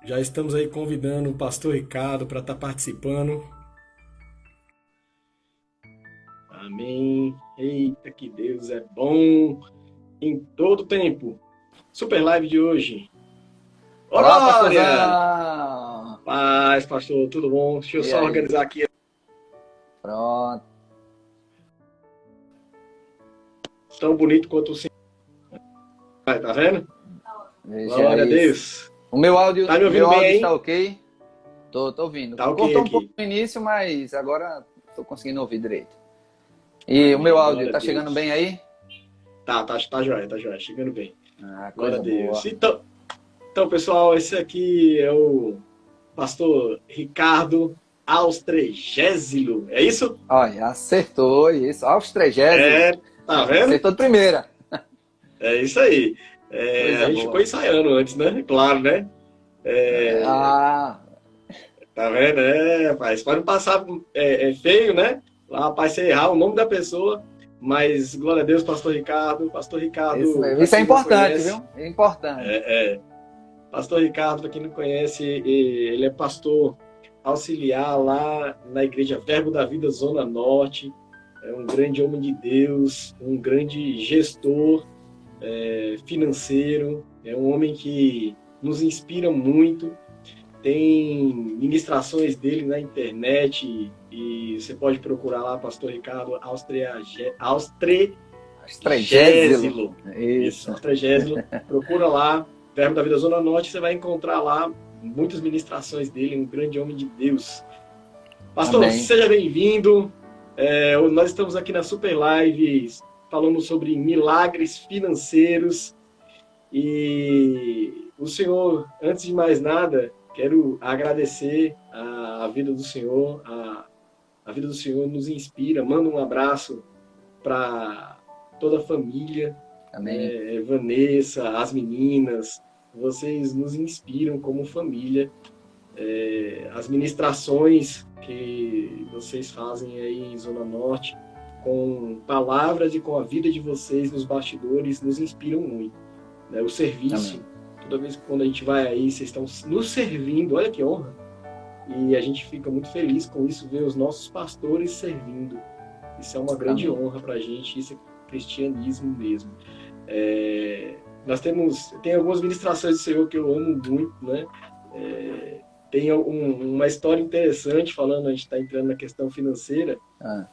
Já estamos aí convidando o pastor Ricardo para estar participando. Amém. Eita, que Deus é bom em todo tempo. Super live de hoje. Ô, Olá, Glória! pastorzão! Paz, pastor, tudo bom? Deixa eu E só aí? organizar aqui. Pronto. Tão bonito quanto o Senhor. Tá vendo? Veja Glória a isso. Deus. O meu áudio, Tá me ouvindo meu bem áudio está aí? ok? Tô ouvindo. Tá ok Cortou um pouco aqui. no início, mas agora tô conseguindo ouvir direito. E o meu Amém. áudio Glória a tá chegando Deus. bem aí? Tá joia, tá joia. Chegando bem. Ah, Glória a coisa Deus. boa. Então, pessoal, esse aqui é o pastor Ricardo Austregésilo. É isso? Olha, acertou isso. Aos 30. É, tá vendo? Acertou de primeira. É isso aí. A Coisa gente ficou boa. ensaiando antes, né? Claro, né? Ah, Tá vendo? Rapaz, para não passar feio, né? Lá, rapaz, você errar o nome da pessoa. Mas, glória a Deus, Pastor isso Ricardo, mesmo. para Isso é quem não importante, conhece, viu? É importante. Pastor Ricardo, para quem não conhece, ele é pastor auxiliar lá na Igreja Verbo da Vida Zona Norte. É um grande homem de Deus, um grande gestor financeiro. É um homem que nos inspira muito. Tem ministrações dele na internet e você pode procurar lá, Pastor Ricardo Aos 30. Austregésilo. Isso, Isso. Austregésilo. Procura lá, Verbo da Vida Zona Norte, você vai encontrar lá muitas ministrações dele, um grande homem de Deus. Pastor, Amém. seja bem-vindo. Nós estamos aqui na Super Live falando sobre milagres financeiros e o Senhor, antes de mais nada, quero agradecer a vida do Senhor. A vida do Senhor nos inspira. Manda um abraço para toda a família, Amém. né? Vanessa, as meninas, vocês nos inspiram como família. As ministrações que vocês fazem aí em Zona Norte, com palavras e com a vida de vocês nos bastidores, nos inspiram muito. Né? O serviço, Amém. toda vez que quando a gente vai aí, vocês estão nos servindo, olha que honra. E a gente fica muito feliz com isso, ver os nossos pastores servindo. Isso é uma grande Amém. honra para a gente, isso é cristianismo mesmo. Tem algumas ministrações do Senhor que eu amo muito, né? Tem uma história interessante falando, a gente está entrando na questão financeira, Ah,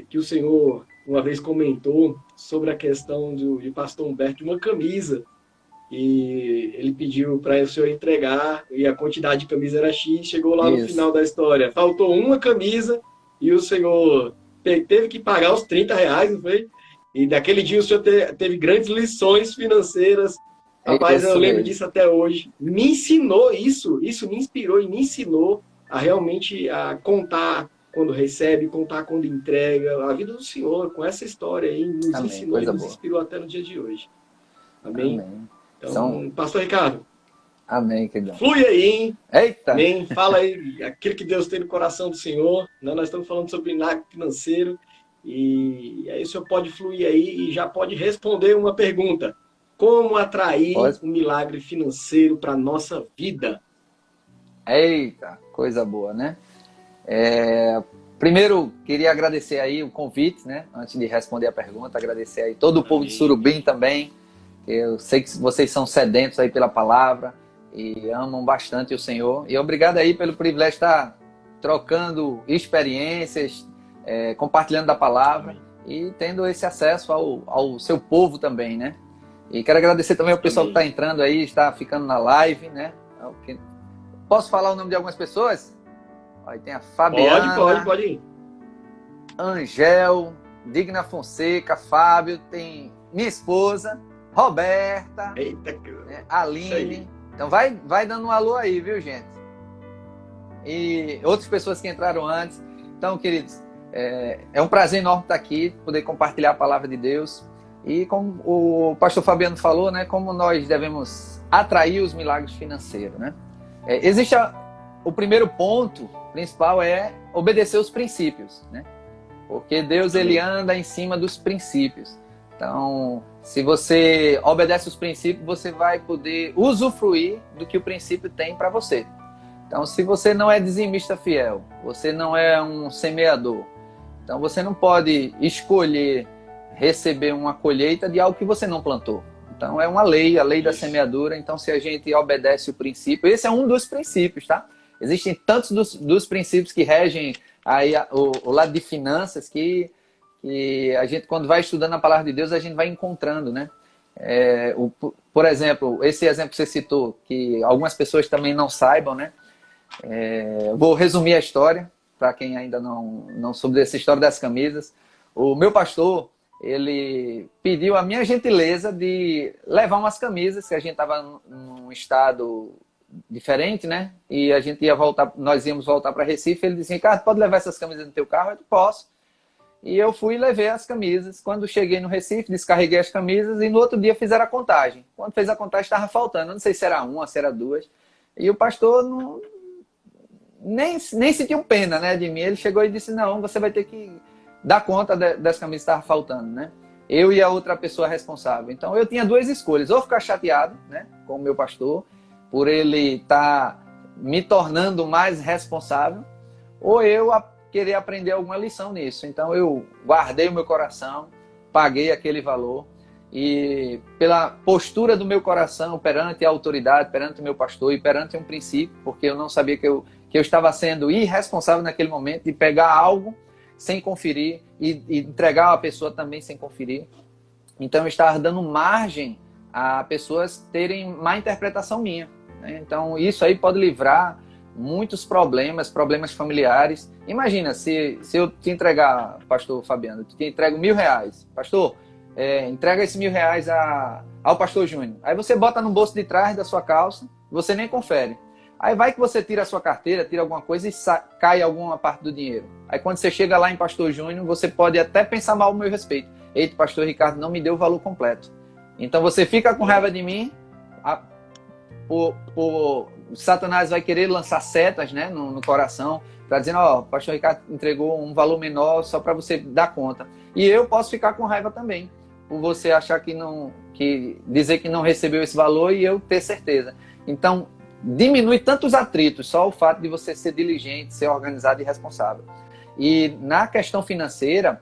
que o Senhor uma vez comentou sobre a questão de pastor Humberto de uma camisa, e ele pediu para o senhor entregar, e a quantidade de camisa era X, chegou lá no isso. final da história, faltou uma camisa, e o senhor teve que pagar os R$ 30, não foi? E daquele dia o senhor teve grandes lições financeiras. Rapaz, eu Isso lembro mesmo. disso até hoje. Me ensinou isso me inspirou e me ensinou a realmente a contar quando recebe, contar quando entrega. A vida do Senhor, com essa história aí, nos Amém. ensinou e Coisa nos boa. inspirou até no dia de hoje. Amém? Amém. São... Então, Pastor Ricardo, Amém, queridão. flui aí, hein? Eita! Amém? Fala aí aquilo que Deus tem no coração do Senhor. Né? Nós estamos falando sobre milagre financeiro. E aí o senhor pode fluir aí e já pode responder uma pergunta. Como atrair Pode... um milagre financeiro para a nossa vida? Eita! Coisa boa, né? Primeiro, queria agradecer aí o convite, né? Antes de responder a pergunta, agradecer aí todo o povo de Amém. Surubim também. Eu sei que vocês são sedentos aí pela palavra e amam bastante o Senhor. E obrigado aí pelo privilégio de estar trocando experiências, compartilhando da palavra Amém. e tendo esse acesso ao seu povo também, né? E quero agradecer também ao pessoal que está Amém. entrando aí, está ficando na live, né? Posso falar o nome de algumas pessoas? Aí tem a Fabiana, Pode ir. Angel, Digna Fonseca, Fábio, tem minha esposa, Roberta, Eita, né, isso aí. Aline. Então vai dando um alô aí, viu, gente? E outras pessoas que entraram antes. Então, queridos, é um prazer enorme estar aqui, poder compartilhar a palavra de Deus. E como o pastor Fabiano falou, né, como nós devemos atrair os milagres financeiros, né? O primeiro ponto principal é obedecer os princípios, né? Porque Deus, ele anda em cima dos princípios. Então, Se você obedece os princípios, você vai poder usufruir do que o princípio tem para você. Então, se você não é dizimista fiel, você não é um semeador, então você não pode escolher receber uma colheita de algo que você não plantou. Então, é uma lei, a lei da semeadura. Então, se a gente obedece o princípio, esse é um dos princípios, tá? Existem tantos dos princípios que regem aí o lado de finanças que a gente, quando vai estudando a palavra de Deus, a gente vai encontrando, né? Por exemplo, esse exemplo que você citou, que algumas pessoas também não saibam, né? Vou resumir a história, para quem ainda não soube dessa história das camisas. O meu pastor, ele pediu a minha gentileza de levar umas camisas, que a gente estava num estado diferente, né? E a gente nós íamos voltar para Recife. Ele disse: Ricardo, pode levar essas camisas no teu carro? Eu disse: posso. E eu fui e levei as camisas. Quando cheguei no Recife, descarreguei as camisas e no outro dia fizeram a contagem. Quando fez a contagem, estava faltando. Eu não sei se era uma, se era duas. E o pastor nem sentiu pena, né, de mim. Ele chegou e disse: não, você vai ter que dar conta das camisas que estavam faltando, né? Eu e a outra pessoa responsável. Então eu tinha duas escolhas: ou ficar chateado, né, com o meu pastor, por ele estar me tornando mais responsável, ou eu querer aprender alguma lição nisso. Então eu guardei o meu coração, paguei aquele valor, e pela postura do meu coração perante a autoridade, perante o meu pastor e perante um princípio, porque eu não sabia que eu estava sendo irresponsável naquele momento de pegar algo sem conferir e entregar a pessoa também sem conferir. Então eu estava dando margem a pessoas terem má interpretação minha, né? Então isso aí pode livrar muitos problemas familiares. Imagina, se eu te entregar, pastor Fabiano, eu te entrego R$1.000, pastor, entrega esses R$1.000 ao pastor Júnior. Aí você bota no bolso de trás da sua calça, você nem confere. Aí vai que você tira a sua carteira, tira alguma coisa e cai alguma parte do dinheiro. Aí quando você chega lá em pastor Júnior, você pode até pensar mal ao meu respeito. Eita, pastor Ricardo não me deu o valor completo. Então você fica com raiva de mim, Satanás vai querer lançar setas, né, no coração, para dizer: ó, o pastor Ricardo entregou um valor menor só para você dar conta. E eu posso ficar com raiva também, por você achar dizer que não recebeu esse valor e eu ter certeza. Então, diminui tantos atritos, só o fato de você ser diligente, ser organizado e responsável. E na questão financeira,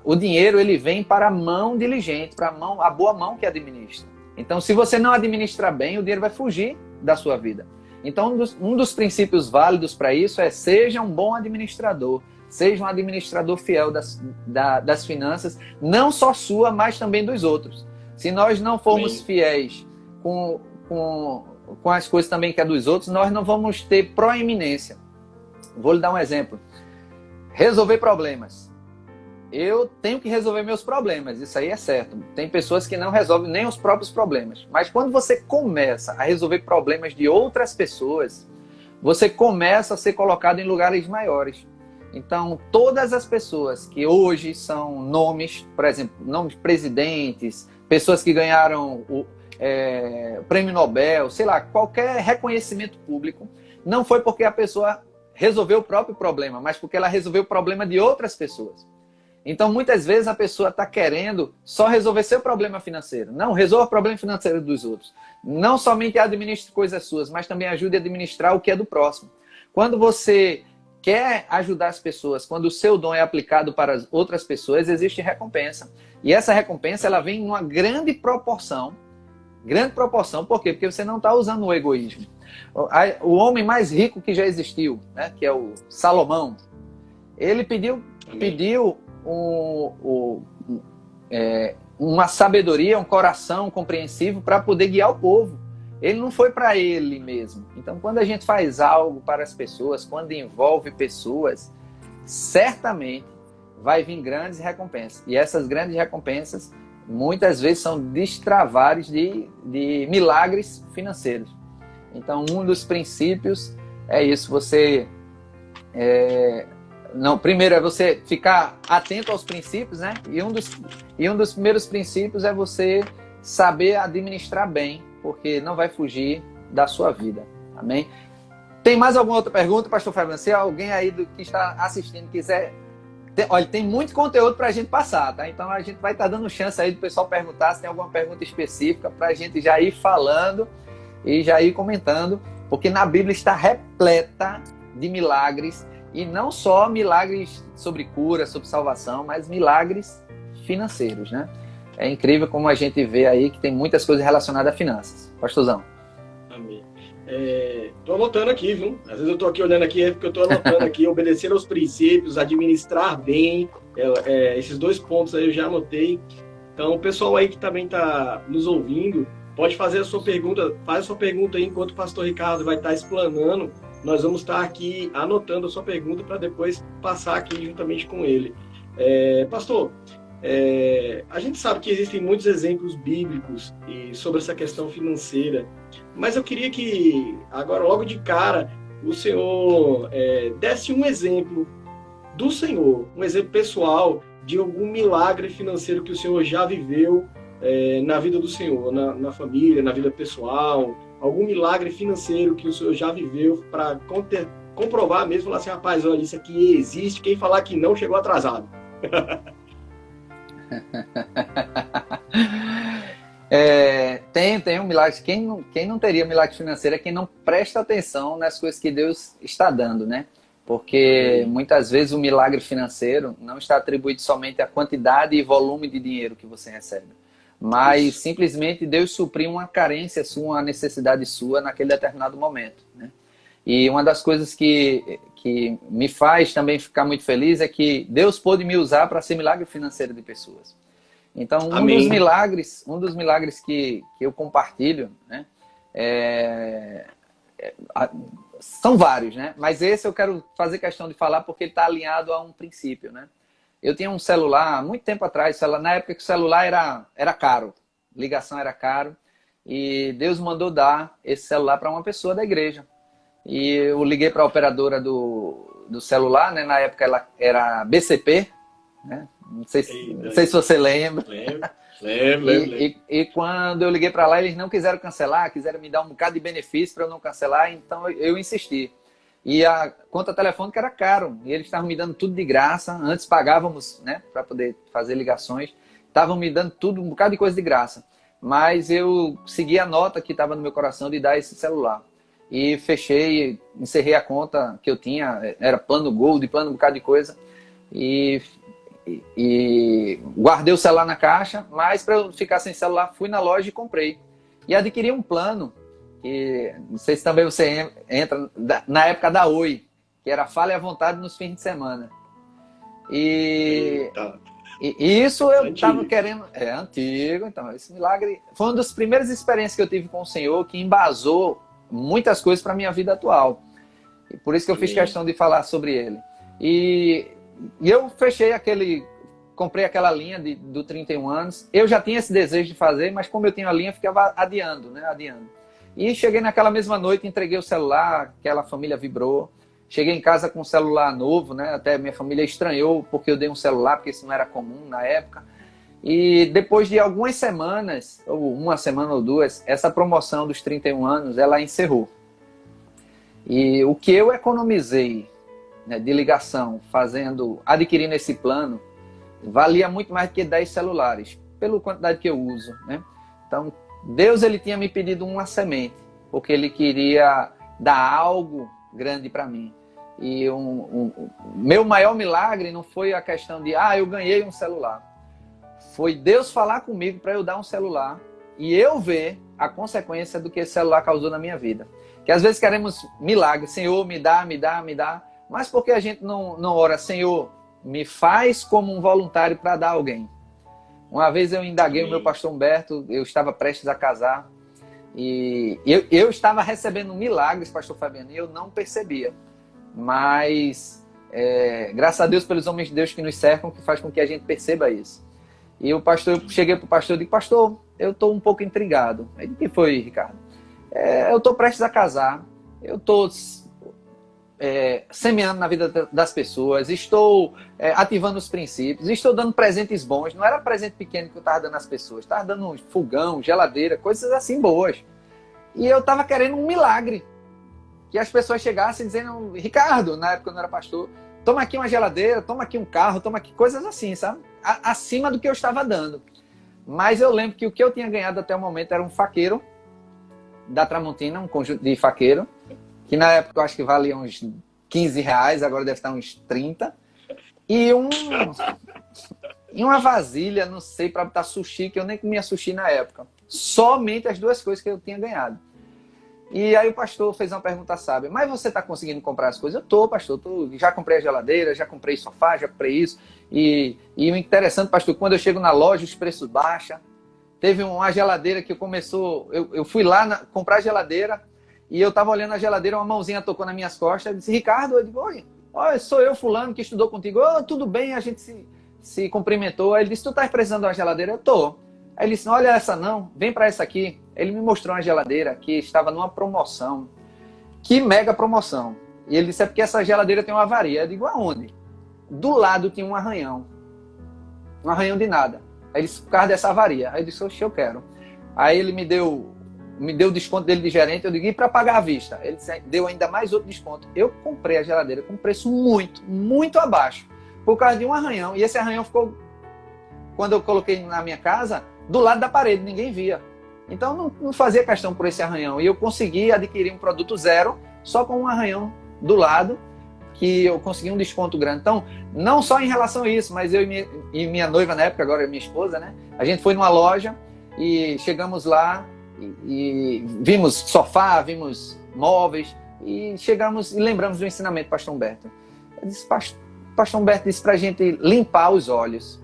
o dinheiro ele vem para a mão diligente, para a boa mão que administra. Então, se você não administrar bem, o dinheiro vai fugir da sua vida. Então, um dos princípios válidos para isso é: seja um bom administrador, seja um administrador fiel das finanças, não só sua, mas também dos outros. Se nós não formos fiéis com as coisas também que é dos outros, nós não vamos ter proeminência. Vou lhe dar um exemplo. Resolver problemas. Eu tenho que resolver meus problemas, isso aí é certo. Tem pessoas que não resolvem nem os próprios problemas. Mas quando você começa a resolver problemas de outras pessoas, você começa a ser colocado em lugares maiores. Então, todas as pessoas que hoje são nomes, por exemplo, nomes de presidentes, pessoas que ganharam o Prêmio Nobel, sei lá, qualquer reconhecimento público, não foi porque a pessoa resolveu o próprio problema, mas porque ela resolveu o problema de outras pessoas. Então, muitas vezes a pessoa está querendo só resolver seu problema financeiro. Não, resolva o problema financeiro dos outros. Não somente administre coisas suas, mas também ajude a administrar o que é do próximo. Quando você quer ajudar as pessoas, quando o seu dom é aplicado para as outras pessoas, existe recompensa. E essa recompensa ela vem em uma grande proporção. Grande proporção, por quê? Porque você não está usando o egoísmo. O homem mais rico que já existiu, né, que é o Salomão, ele pediu uma sabedoria, um coração compreensivo para poder guiar o povo. Ele não foi para ele mesmo. Então, quando a gente faz algo para as pessoas, quando envolve pessoas, certamente vai vir grandes recompensas. E essas grandes recompensas, muitas vezes, são destravares de milagres financeiros. Então, um dos princípios é isso. Primeiro é você ficar atento aos princípios, né? E um dos primeiros princípios é você saber administrar bem, porque não vai fugir da sua vida. Amém? Tem mais alguma outra pergunta, pastor Fabiano? Se alguém aí que está assistindo quiser Olha, tem muito conteúdo para a gente passar, tá? Então a gente vai estar dando chance aí do pessoal perguntar se tem alguma pergunta específica para a gente já ir falando e já ir comentando, porque na Bíblia está repleta de milagres, e não só milagres sobre cura, sobre salvação, mas milagres financeiros, né? É incrível como a gente vê aí que tem muitas coisas relacionadas a finanças. Pastorzão. Amém. Tô anotando aqui, viu? Às vezes eu tô aqui olhando aqui, é porque eu tô anotando aqui, obedecer aos princípios, administrar bem, esses 2 pontos aí eu já anotei. Então, o pessoal aí que também tá nos ouvindo, pode fazer a sua pergunta, faz a sua pergunta aí enquanto o pastor Ricardo vai estar explanando. Nós vamos estar aqui anotando a sua pergunta para depois passar aqui juntamente com ele. Pastor, a gente sabe que existem muitos exemplos bíblicos sobre essa questão financeira, mas eu queria que, agora, logo de cara, o senhor desse um exemplo do senhor, um exemplo pessoal de algum milagre financeiro que o senhor já viveu na vida do senhor, na família, na vida pessoal, algum milagre financeiro que o senhor já viveu para comprovar mesmo, falar assim, rapaz, olha, isso aqui existe, quem falar que não chegou atrasado. Tem um milagre. Quem não teria milagre financeiro é quem não presta atenção nas coisas que Deus está dando, né? Porque muitas vezes o milagre financeiro não está atribuído somente à quantidade e volume de dinheiro que você recebe, mas simplesmente Deus supriu uma carência sua, uma necessidade sua naquele determinado momento, né? E uma das coisas que me faz também ficar muito feliz é que Deus pôde me usar para ser milagre financeiro de pessoas. Então, um dos milagres que eu compartilho, né, são vários, né? Mas esse eu quero fazer questão de falar porque ele está alinhado a um princípio, né? Eu tinha um celular, muito tempo atrás, na época que o celular era caro, ligação era caro, e Deus mandou dar esse celular para uma pessoa da igreja. E eu liguei para a operadora do celular, né? Na época ela era BCP, né? Não sei se você lembra. Lembro. E quando eu liguei para lá, eles não quiseram cancelar, quiseram me dar um bocado de benefício para eu não cancelar, então eu insisti. E a conta telefônica era caro, e eles estavam me dando tudo de graça. Antes pagávamos, né, para poder fazer ligações, estavam me dando tudo, um bocado de coisa de graça. Mas eu segui a nota que estava no meu coração de dar esse celular. E fechei, encerrei a conta que eu tinha, era plano Gold, plano um bocado de coisa. E guardei o celular na caixa, mas para eu ficar sem celular, fui na loja e comprei. E adquiri um plano, que não sei se também você entra, na época da Oi, que era Fale à Vontade nos fins de semana. E isso eu estava querendo... É antigo, então esse milagre foi uma das primeiras experiências que eu tive com o Senhor, que embasou muitas coisas para a minha vida atual. E por isso que eu fiz questão de falar sobre ele. E eu comprei aquela linha do 31 anos. Eu já tinha esse desejo de fazer, mas como eu tinha a linha, ficava adiando, né? E cheguei naquela mesma noite, entreguei o celular, aquela família vibrou. Cheguei em casa com um celular novo, né? Até minha família estranhou porque eu dei um celular, porque isso não era comum na época. E depois de algumas semanas, ou uma semana ou duas, essa promoção dos 31 anos, ela encerrou. E o que eu economizei, né, de ligação, adquirindo esse plano, valia muito mais do que 10 celulares, pela quantidade que eu uso, né? Então, Deus ele tinha me pedido uma semente, porque ele queria dar algo grande para mim. E meu maior milagre não foi a questão de, eu ganhei um celular. Foi Deus falar comigo para eu dar um celular e eu ver a consequência do que esse celular causou na minha vida. Que às vezes queremos milagre, Senhor, me dá, mas por que a gente não ora, Senhor, me faz como um voluntário para dar a alguém? Uma vez eu indaguei o meu pastor Humberto, eu estava prestes a casar, e eu estava recebendo milagres, pastor Fabiano, e eu não percebia. Mas, graças a Deus pelos homens de Deus que nos cercam, que faz com que a gente perceba isso. E eu cheguei para o pastor e disse, pastor, eu estou um pouco intrigado. Ele disse, o que foi, Ricardo? Eu estou prestes a casar, eu estou semeando na vida das pessoas, estou ativando os princípios, estou dando presentes bons. Não era presente pequeno que eu estava dando às pessoas, estava dando fogão, geladeira, coisas assim boas. E eu estava querendo um milagre, que as pessoas chegassem dizendo, Ricardo, na época eu não era pastor, toma aqui uma geladeira, toma aqui um carro, toma aqui coisas assim, sabe? Acima do que eu estava dando. Mas eu lembro que o que eu tinha ganhado até o momento era um faqueiro da Tramontina, um conjunto de faqueiro, que na época eu acho que valia uns R$ 15, agora deve estar uns 30. E uma vasilha, não sei, para botar sushi, que eu nem comia sushi na época. Somente as duas coisas que eu tinha ganhado. E aí o pastor fez uma pergunta sábia: mas você está conseguindo comprar as coisas? Eu tô, pastor, já comprei a geladeira, já comprei sofá, já comprei isso. E o interessante, pastor, quando eu chego na loja, os preços baixam. Teve uma geladeira que eu fui lá comprar a geladeira, e eu estava olhando a geladeira, uma mãozinha tocou nas minhas costas, eu disse: Ricardo, eu digo, oi, sou eu fulano que estudou contigo. Tudo bem, a gente se cumprimentou. Aí ele disse: tu estás precisando de uma geladeira? Eu tô. Aí ele disse: não, olha essa não, vem para essa aqui. Ele me mostrou uma geladeira que estava numa promoção. Que mega promoção. E ele disse: é porque essa geladeira tem uma avaria. Eu digo: aonde? Do lado tinha um arranhão. Um arranhão de nada. Aí ele disse: por causa dessa avaria. Aí eu disse: oxe, eu quero. Aí ele me deu o desconto dele de gerente. Eu digo: e para pagar à vista? Ele disse, deu ainda mais outro desconto. Eu comprei a geladeira com preço muito, muito abaixo. Por causa de um arranhão. E esse arranhão ficou, quando eu coloquei na minha casa, do lado da parede, ninguém via. Então não fazia questão por esse arranhão. E eu consegui adquirir um produto zero, só com um arranhão do lado, que eu consegui um desconto grande. Então, não só em relação a isso, mas eu e minha noiva na época, agora é minha esposa, né? A gente foi numa loja e chegamos lá e vimos sofá, vimos móveis, e chegamos e lembramos do ensinamento do pastor Humberto. Pastor Humberto disse pra gente limpar os olhos,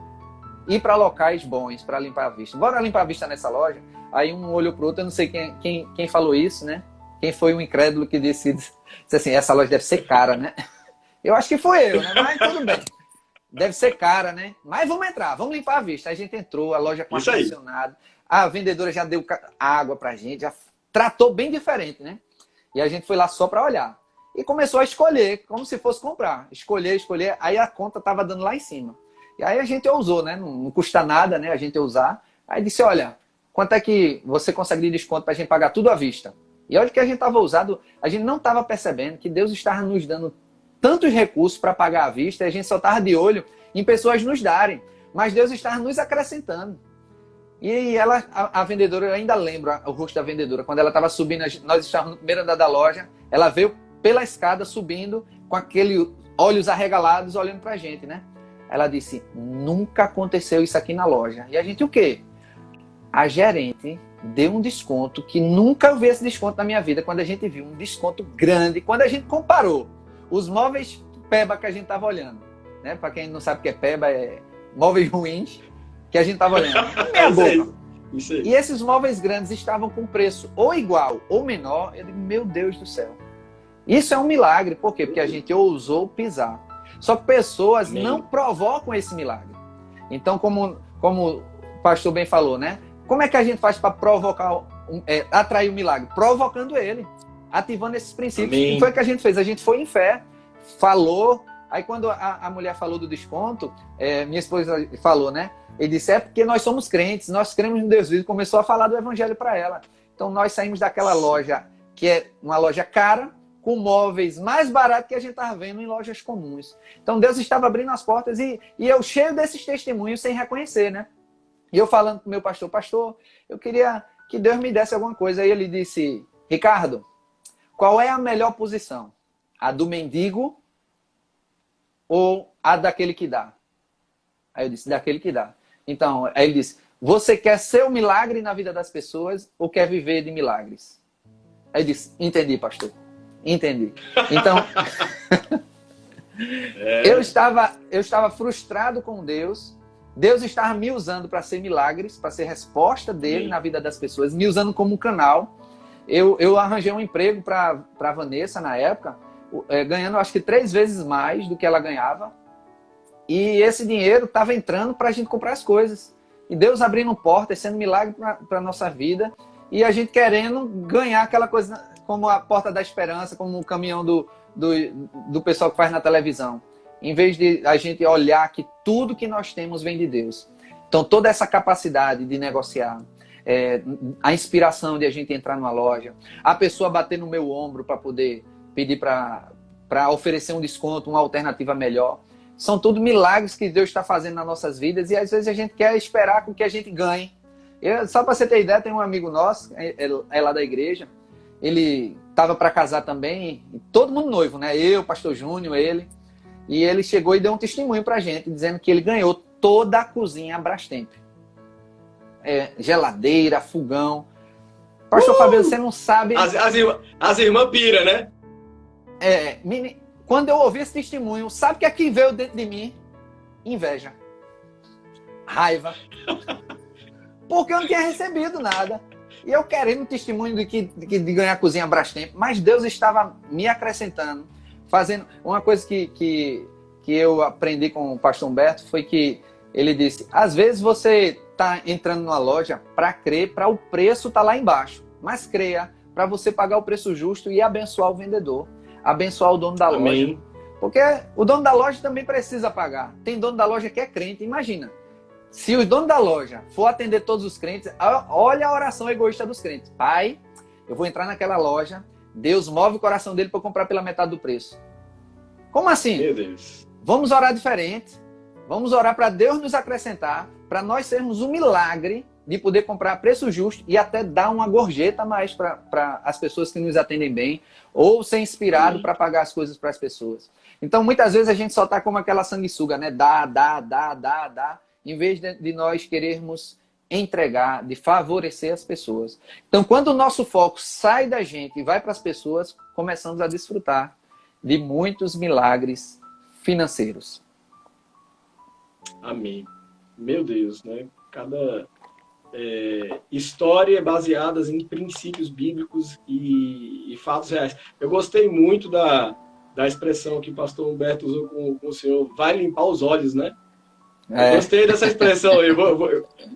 ir para locais bons para limpar a vista. Bora limpar a vista nessa loja? Aí um olhou pro outro, eu não sei quem falou isso, né? Quem foi o incrédulo que disse assim: essa loja deve ser cara, né? Eu acho que foi eu, né? Mas tudo bem. Deve ser cara, né? Mas vamos entrar, vamos limpar a vista. Aí a gente entrou, a loja com ar-condicionado. A vendedora já deu água pra gente, já tratou bem diferente, né? E a gente foi lá só para olhar. E começou a escolher, como se fosse comprar. Escolher. Aí a conta tava dando lá em cima. E aí a gente ousou, né? Não custa nada, né? A gente ousar. Aí disse: olha, quanto é que você consegue de desconto para a gente pagar tudo à vista? E olha que a gente estava ousado, a gente não estava percebendo que Deus estava nos dando tantos recursos para pagar à vista, e a gente só estava de olho em pessoas nos darem. Mas Deus estava nos acrescentando. E a vendedora, eu ainda lembro o rosto da vendedora, quando ela estava subindo, nós estávamos no primeiro andar da loja, ela veio pela escada subindo, com aquele olhos arregalados, olhando para a gente, né? Ela disse: nunca aconteceu isso aqui na loja. E a gente, o quê? A gerente deu um desconto que nunca vi esse desconto na minha vida, quando a gente viu um desconto grande, quando a gente comparou os móveis Peba que a gente estava olhando, né? Para quem não sabe o que é Peba, é móveis ruins que a gente estava olhando. Meia boca. Isso aí. E esses móveis grandes estavam com preço ou igual ou menor. Eu digo: meu Deus do céu. Isso é um milagre. Por quê? Porque a gente ousou pisar. Só que pessoas não provocam esse milagre. Então, como o pastor bem falou, né? Como é que a gente faz para provocar, atrair o milagre? Provocando ele, ativando esses princípios. E foi o que a gente fez. A gente foi em fé, falou. Aí quando a mulher falou do desconto, minha esposa falou, né? Ele disse: é porque nós somos crentes, nós cremos em Deus vivo. E começou a falar do evangelho para ela. Então nós saímos daquela loja, que é uma loja cara, com móveis mais baratos que a gente estava vendo em lojas comuns. Então Deus estava abrindo as portas, e eu cheio desses testemunhos sem reconhecer, né? E eu falando com o meu pastor, eu queria que Deus me desse alguma coisa. Aí ele disse: Ricardo, qual é a melhor posição? A do mendigo ou a daquele que dá? Aí eu disse: daquele que dá. Então, aí ele disse: você quer ser um milagre na vida das pessoas ou quer viver de milagres? Aí eu disse: entendi, pastor. Entendi. Então, eu estava frustrado com Deus. Deus estava me usando para ser milagres, para ser resposta dele na vida das pessoas, me usando como canal. Eu arranjei um emprego para a Vanessa na época, ganhando acho que 3 vezes mais do que ela ganhava. E esse dinheiro estava entrando para a gente comprar as coisas. E Deus abrindo portas, sendo milagre para a nossa vida. E a gente querendo ganhar aquela coisa como a porta da esperança, como o caminhão do pessoal que faz na televisão. Em vez de a gente olhar que tudo que nós temos vem de Deus. Então, toda essa capacidade de negociar, a inspiração de a gente entrar numa loja, a pessoa bater no meu ombro para poder pedir para para oferecer um desconto, uma alternativa melhor. São tudo milagres que Deus está fazendo nas nossas vidas e às vezes a gente quer esperar com que a gente ganhe. Só para você ter ideia, tem um amigo nosso, é lá da igreja, ele estava para casar também, todo mundo noivo, né? Eu, pastor Júnior, ele. E ele chegou e deu um testemunho para a gente, dizendo que ele ganhou toda a cozinha Brastemp. Geladeira, fogão. Pastor Fabiano, você não sabe... As irmãs pira, né? Quando eu ouvi esse testemunho, sabe o que é que veio dentro de mim? Inveja. Raiva. Porque eu não tinha recebido nada. E eu querendo um testemunho de ganhar a cozinha Brastemp. Mas Deus estava me acrescentando. Fazendo uma coisa que eu aprendi com o pastor Humberto foi que ele disse, às vezes você está entrando numa loja para crer, para o preço estar lá embaixo. Mas creia, para você pagar o preço justo e abençoar o vendedor. Abençoar o dono da Amém. loja. Porque o dono da loja também precisa pagar. Tem dono da loja que é crente, imagina. Se o dono da loja for atender todos os crentes, olha a oração egoísta dos crentes. Pai, eu vou entrar naquela loja, Deus move o coração dele para comprar pela metade do preço. Como assim? Meu Deus. Vamos orar diferente. Vamos orar para Deus nos acrescentar, para nós sermos um milagre de poder comprar a preço justo e até dar uma gorjeta a mais para as pessoas que nos atendem bem, ou ser inspirado para pagar as coisas para as pessoas. Então, muitas vezes a gente só está como aquela sanguessuga, né? Dá, em vez de nós querermos entregar, de favorecer as pessoas. Então, quando o nosso foco sai da gente e vai para as pessoas, começamos a desfrutar de muitos milagres financeiros. Amém. Meu Deus, né? Cada história baseadas em princípios bíblicos e fatos reais. Eu gostei muito da expressão que o pastor Humberto usou com o senhor, vai limpar os olhos, né? Eu gostei dessa expressão. Eu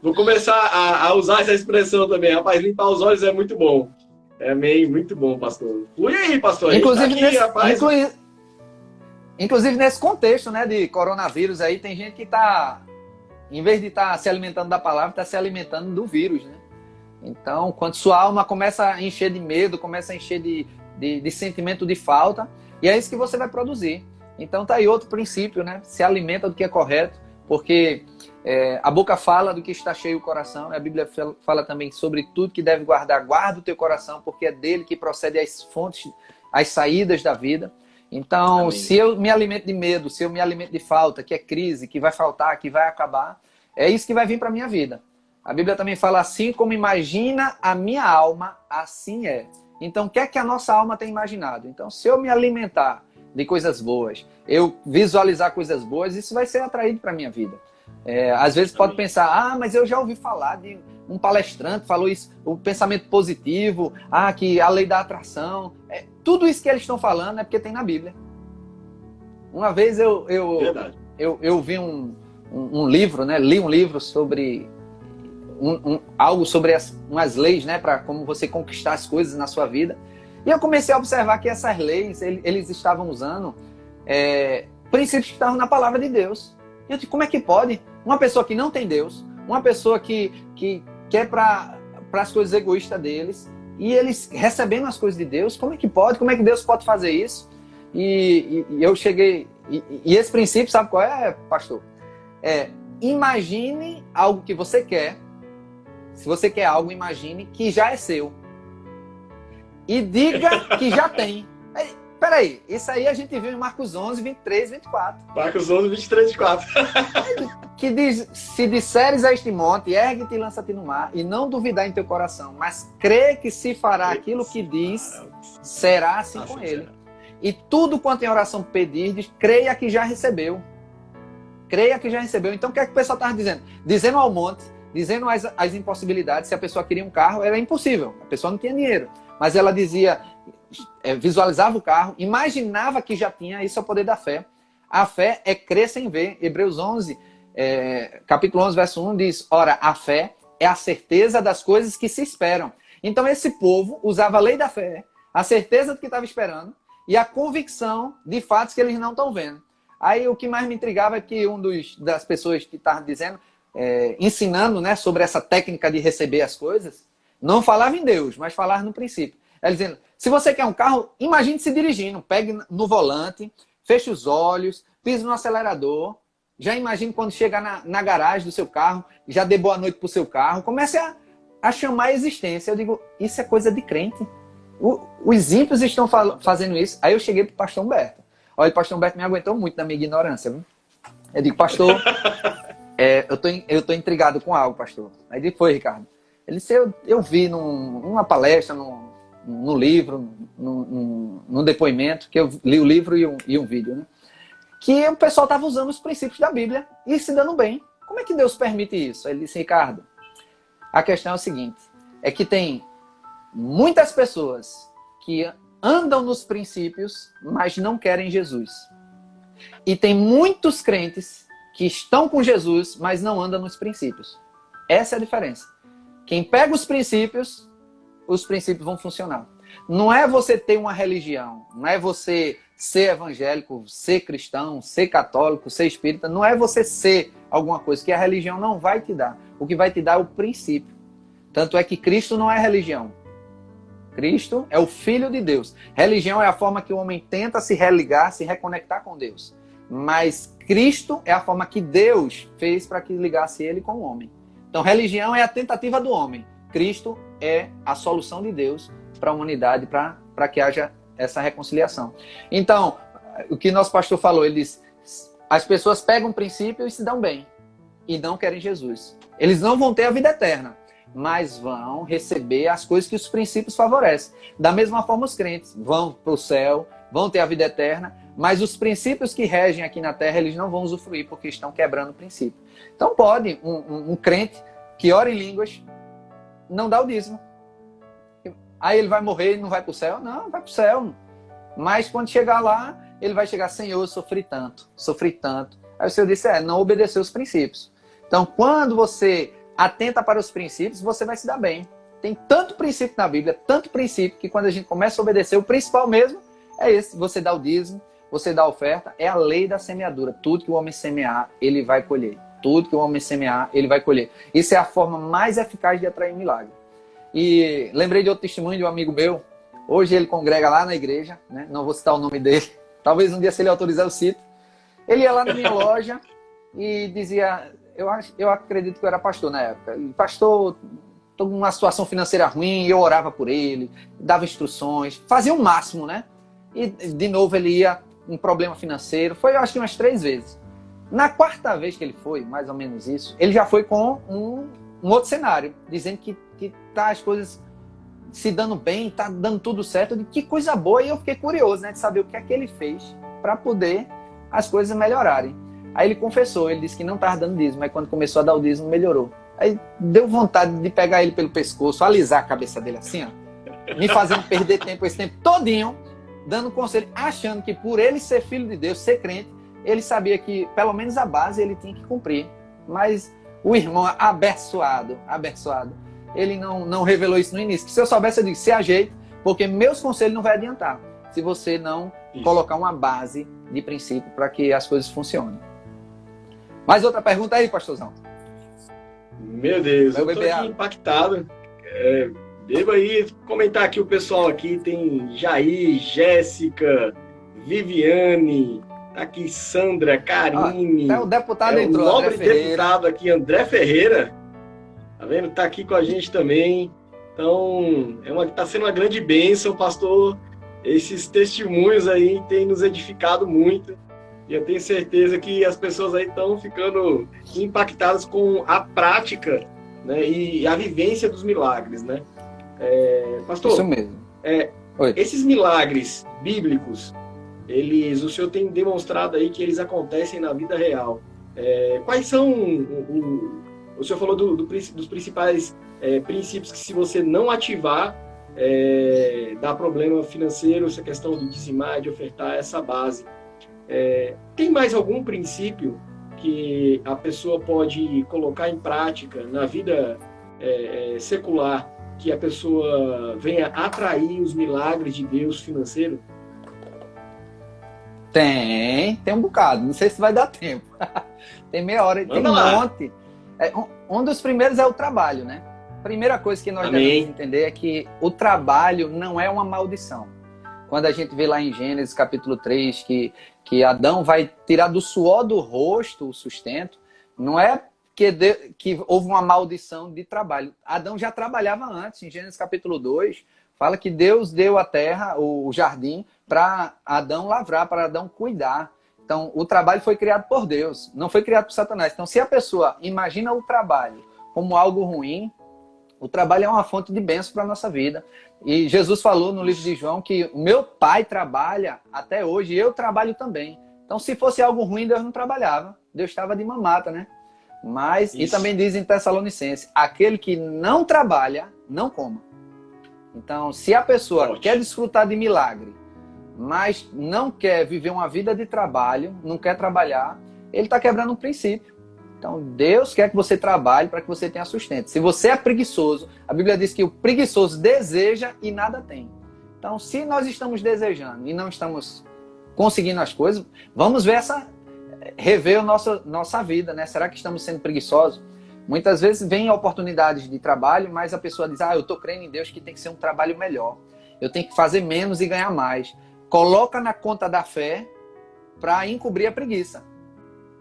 vou começar a usar essa expressão também. Rapaz, limpar os olhos é muito bom. Amém, muito bom, pastor. Flui aí, pastor. Inclusive nesse contexto, né, de coronavírus aí, tem gente que está, em vez de estar se alimentando da palavra, está se alimentando do vírus, né? Então, quando sua alma começa a encher de medo, começa a encher de sentimento de falta, e é isso que você vai produzir. Então tá aí outro princípio, né? Se alimenta do que é correto, porque a boca fala do que está cheio o coração, a Bíblia fala também sobre tudo que deve guardar, guarda o teu coração, porque é dele que procede as fontes, as saídas da vida. Então, amém. Se eu me alimento de medo, se eu me alimento de falta, que é crise, que vai faltar, que vai acabar, é isso que vai vir para a minha vida. A Bíblia também fala assim, como imagina a minha alma, assim é. Então, o que é que a nossa alma tem imaginado? Então, se eu me alimentar de coisas boas, eu visualizar coisas boas, isso vai ser atraído para a minha vida. Às vezes pode pensar, mas eu já ouvi falar de um palestrante, falou isso, o pensamento positivo, que a lei da atração, tudo isso que eles estão falando é porque tem na Bíblia. Uma vez eu vi um livro, né? Li um livro sobre algo sobre umas leis, né? Para como você conquistar as coisas na sua vida. E eu comecei a observar que essas leis, eles estavam usando princípios que estavam na palavra de Deus. E eu disse, como é que pode? Uma pessoa que não tem Deus, uma pessoa que quer para as coisas egoístas deles, e eles recebendo as coisas de Deus, como é que pode? Como é que Deus pode fazer isso? E eu cheguei... E esse princípio, sabe qual é, pastor? Imagine algo que você quer. Se você quer algo, imagine que já é seu. E diga que já tem. Peraí, isso aí a gente viu em Marcos 11, 23, 24. Marcos 11, 23, 24. Que diz, se disseres a este monte, ergue-te e lança-te no mar, e não duvidar em teu coração, mas crê que se fará aquilo que diz, será assim com ele. E tudo quanto em oração pedirdes, creia que já recebeu. Creia que já recebeu. Então o que é que o pessoal estava dizendo? Dizendo ao monte, dizendo as impossibilidades. Se a pessoa queria um carro, era impossível. A pessoa não tinha dinheiro. Mas ela dizia, visualizava o carro, imaginava que já tinha. Isso é o poder da fé. A fé é crer sem ver. Hebreus 11, capítulo 11, verso 1 diz, ora, a fé é a certeza das coisas que se esperam. Então esse povo usava a lei da fé, a certeza do que estava esperando e a convicção de fatos que eles não estão vendo. Aí o que mais me intrigava é que das pessoas que estavam dizendo, ensinando, né, sobre essa técnica de receber as coisas, não falava em Deus, mas falava no princípio. Ela dizendo, se você quer um carro, imagine se dirigindo. Pegue no volante, feche os olhos, pise no acelerador. Já imagine quando chegar na garagem do seu carro, já dê boa noite pro seu carro. Comece a chamar a existência. Eu digo, isso é coisa de crente. Os ímpios estão fazendo isso. Aí eu cheguei pro pastor Humberto. Olha, o pastor Humberto me aguentou muito na minha ignorância. Viu? Eu digo, pastor, eu tô intrigado com algo, pastor. Aí ele foi, Ricardo. Ele disse, eu vi numa palestra, num livro, num depoimento, que eu li o livro e um vídeo, né? Que o pessoal estava usando os princípios da Bíblia e se dando bem. Como é que Deus permite isso? Aí ele disse, Ricardo, a questão é o seguinte, é que tem muitas pessoas que andam nos princípios, mas não querem Jesus. E tem muitos crentes que estão com Jesus, mas não andam nos princípios. Essa é a diferença. Quem pega os princípios vão funcionar. Não é você ter uma religião, não é você ser evangélico, ser cristão, ser católico, ser espírita, não é você ser alguma coisa que a religião não vai te dar. O que vai te dar é o princípio. Tanto é que Cristo não é religião. Cristo é o Filho de Deus. Religião é a forma que o homem tenta se religar, se reconectar com Deus. Mas Cristo é a forma que Deus fez para que ligasse ele com o homem. Então, religião é a tentativa do homem. Cristo é a solução de Deus para a humanidade, para que haja essa reconciliação. Então, o que nosso pastor falou, ele disse, as pessoas pegam o princípio e se dão bem, e não querem Jesus. Eles não vão ter a vida eterna, mas vão receber as coisas que os princípios favorecem. Da mesma forma, os crentes vão para o céu, vão ter a vida eterna, mas os princípios que regem aqui na terra, eles não vão usufruir, porque estão quebrando o princípio. Então pode um crente que ora em línguas não dar o dízimo. Aí ele vai morrer e não vai para o céu? Não, vai para o céu. Mas quando chegar lá, ele vai chegar, Senhor, eu sofri tanto, sofri tanto. Aí o Senhor disse, não obedeceu os princípios. Então, quando você atenta para os princípios, você vai se dar bem. Tem tanto princípio na Bíblia, tanto princípio, que quando a gente começa a obedecer, o principal mesmo é esse. Você dá o dízimo, você dá a oferta, é a lei da semeadura. Tudo que o homem semear, ele vai colher. Tudo que o homem semear, ele vai colher. Isso é a forma mais eficaz de atrair milagre. E lembrei de outro testemunho de um amigo meu. Hoje ele congrega lá na igreja, né? Não vou citar o nome dele. Talvez um dia, se ele autorizar, eu cito. Ele ia lá na minha loja e dizia... Eu acredito que eu era pastor na época. Pastor, estou numa situação financeira ruim. Eu orava por ele, dava instruções, fazia o máximo, né? E de novo ele ia um problema financeiro. Foi, eu acho que umas 3 vezes. Na 4ª vez que ele foi, mais ou menos isso, ele já foi com um outro cenário, dizendo que tá as coisas se dando bem, tá dando tudo certo. De que coisa boa. E eu fiquei curioso, né, de saber o que é que ele fez para poder as coisas melhorarem. Aí ele confessou, ele disse que não estava dando dízimo, mas quando começou a dar o dízimo, melhorou. Aí deu vontade de pegar ele pelo pescoço, alisar a cabeça dele assim, ó, me fazendo perder tempo, esse tempo todinho, dando conselho, achando que por ele ser filho de Deus, ser crente, ele sabia que pelo menos a base ele tinha que cumprir. Mas o irmão abençoado, ele não revelou isso no início. Que se eu soubesse, eu disse, se ajeite, porque meus conselhos não vai adiantar se você não colocar uma base de princípio para que as coisas funcionem. Mais outra pergunta aí, pastorzão? Meu Deus, eu tô aqui impactado. Devo aí comentar aqui o pessoal aqui. Tem Jair, Jéssica, Viviane, aqui Sandra, Karine. O deputado entrou, o nobre deputado aqui, André Ferreira. Tá vendo? Tá aqui com a gente também. Então, tá sendo uma grande bênção, pastor. Esses testemunhos aí têm nos edificado muito. E eu tenho certeza que as pessoas aí estão ficando impactadas com a prática, né, e a vivência dos milagres, né? Pastor, isso mesmo. Esses milagres bíblicos, o senhor tem demonstrado aí que eles acontecem na vida real. Quais são... O senhor falou dos principais princípios que, se você não ativar, dá problema financeiro, essa questão de dizimar, de ofertar, essa base. Tem mais algum princípio que a pessoa pode colocar em prática na vida secular, que a pessoa venha atrair os milagres de Deus financeiro? Tem um bocado, não sei se vai dar tempo. Tem meia hora, tem um monte. Um dos primeiros é o trabalho, né? Primeira coisa que nós Amém. devemos entender é que o trabalho não é uma maldição. Quando a gente vê lá em Gênesis capítulo 3 que Adão vai tirar do suor do rosto o sustento, não é que houve uma maldição de trabalho. Adão já trabalhava antes. Em Gênesis capítulo 2, fala que Deus deu a terra, o jardim, para Adão lavrar, para Adão cuidar. Então, o trabalho foi criado por Deus, não foi criado por Satanás. Então, se a pessoa imagina o trabalho como algo ruim, o trabalho é uma fonte de bênção para a nossa vida. E Jesus falou no livro de João que o meu pai trabalha até hoje e eu trabalho também. Então, se fosse algo ruim, Deus não trabalhava. Deus estava de mamata, né? Mas, e também diz em Tessalonicenses, aquele que não trabalha, não coma. Então, se a pessoa quer desfrutar de milagre, mas não quer viver uma vida de trabalho, não quer trabalhar, ele está quebrando um princípio. Então, Deus quer que você trabalhe para que você tenha sustento. Se você é preguiçoso, a Bíblia diz que o preguiçoso deseja e nada tem. Então, se nós estamos desejando e não estamos conseguindo as coisas, vamos ver rever a nossa vida, né? Será que estamos sendo preguiçosos? Muitas vezes vem oportunidades de trabalho, mas a pessoa diz, eu estou crendo em Deus que tem que ser um trabalho melhor. Eu tenho que fazer menos e ganhar mais. Coloca na conta da fé para encobrir a preguiça.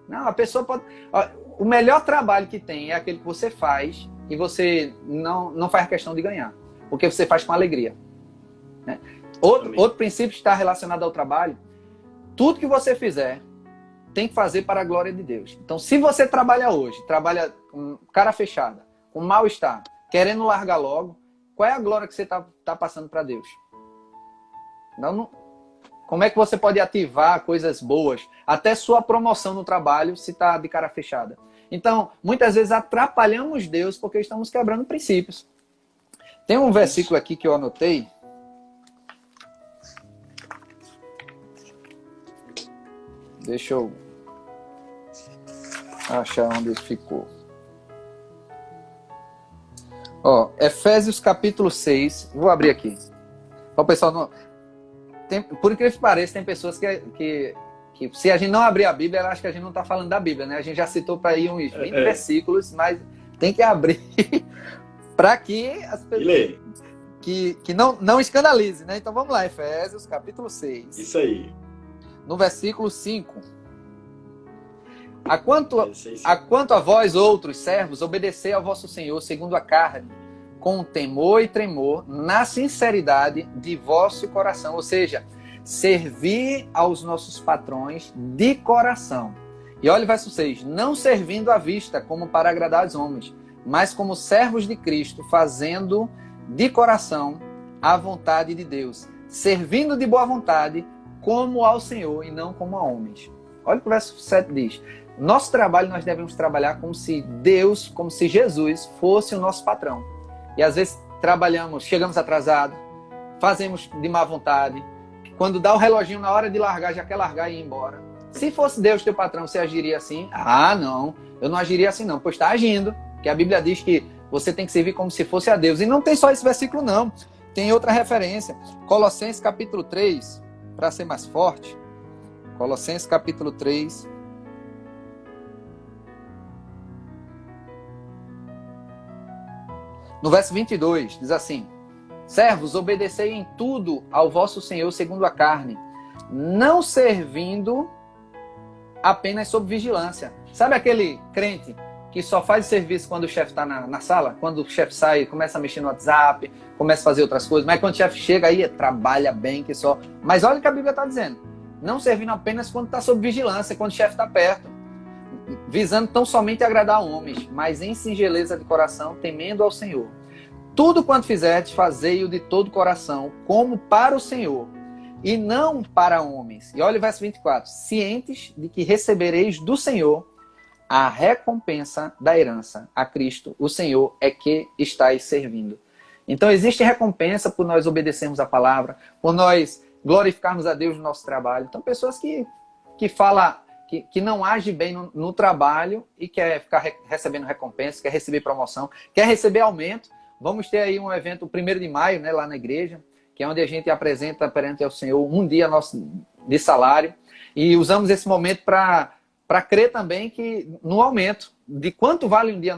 Não, a pessoa pode... O melhor trabalho que tem é aquele que você faz e você não faz questão de ganhar. Porque você faz com alegria. Né? Outro princípio está relacionado ao trabalho. Tudo que você fizer tem que fazer para a glória de Deus. Então, se você trabalha hoje, trabalha com cara fechada, com mal-estar, querendo largar logo, qual é a glória que você está passando para Deus? Como é que você pode ativar coisas boas? Até sua promoção no trabalho se está de cara fechada. Então, muitas vezes atrapalhamos Deus porque estamos quebrando princípios. Tem um versículo aqui que eu anotei. Deixa eu achar onde ele ficou. Efésios capítulo 6. Vou abrir aqui. O pessoal por incrível que pareça, tem pessoas que se a gente não abrir a Bíblia, ela acha que a gente não está falando da Bíblia, né? A gente já citou para aí uns 20 versículos, mas tem que abrir para que as pessoas que não escandalize, né? Então vamos lá, Efésios capítulo 6. Isso aí. No versículo 5. Quanto a vós, outros servos, obedecei ao vosso Senhor segundo a carne, com temor e tremor, na sinceridade de vosso coração. Ou seja, servir aos nossos patrões de coração. E olha o verso 6. Não servindo à vista, como para agradar aos homens, mas como servos de Cristo, fazendo de coração a vontade de Deus, servindo de boa vontade, como ao Senhor e não como a homens. Olha o que o verso 7 diz. Nosso trabalho, nós devemos trabalhar como se Deus, como se Jesus fosse o nosso patrão. E às vezes chegamos atrasados, fazemos de má vontade. Quando dá o reloginho na hora de largar, já quer largar e ir embora. Se fosse Deus teu patrão, você agiria assim? Não, eu não agiria assim não, pois está agindo. Que a Bíblia diz que você tem que servir como se fosse a Deus. E não tem só esse versículo não, tem outra referência. Colossenses capítulo 3, para ser mais forte. Colossenses capítulo 3. No verso 22, diz assim: servos, obedecei em tudo ao vosso Senhor segundo a carne, não servindo apenas sob vigilância. Sabe aquele crente que só faz serviço quando o chefe está na sala? Quando o chefe sai, começa a mexer no WhatsApp, começa a fazer outras coisas, mas quando o chefe chega aí, trabalha bem que só. Mas olha o que a Bíblia está dizendo. Não servindo apenas quando está sob vigilância, quando o chefe está perto, visando tão somente agradar a homens, mas em singeleza de coração, temendo ao Senhor. Tudo quanto fizerdes, fazei-o de todo coração, como para o Senhor, e não para homens. E olha o verso 24. Cientes de que recebereis do Senhor a recompensa da herança. A Cristo, o Senhor, é que estáis servindo. Então existe recompensa por nós obedecermos a palavra, por nós glorificarmos a Deus no nosso trabalho. Então pessoas que falam, que não agem bem no trabalho e quer ficar recebendo recompensa, quer receber promoção, quer receber aumento. Vamos ter aí um evento, o 1º de maio, né, lá na igreja, que é onde a gente apresenta perante ao Senhor um dia nosso de salário. E usamos esse momento para para crer também que no aumento de quanto vale um dia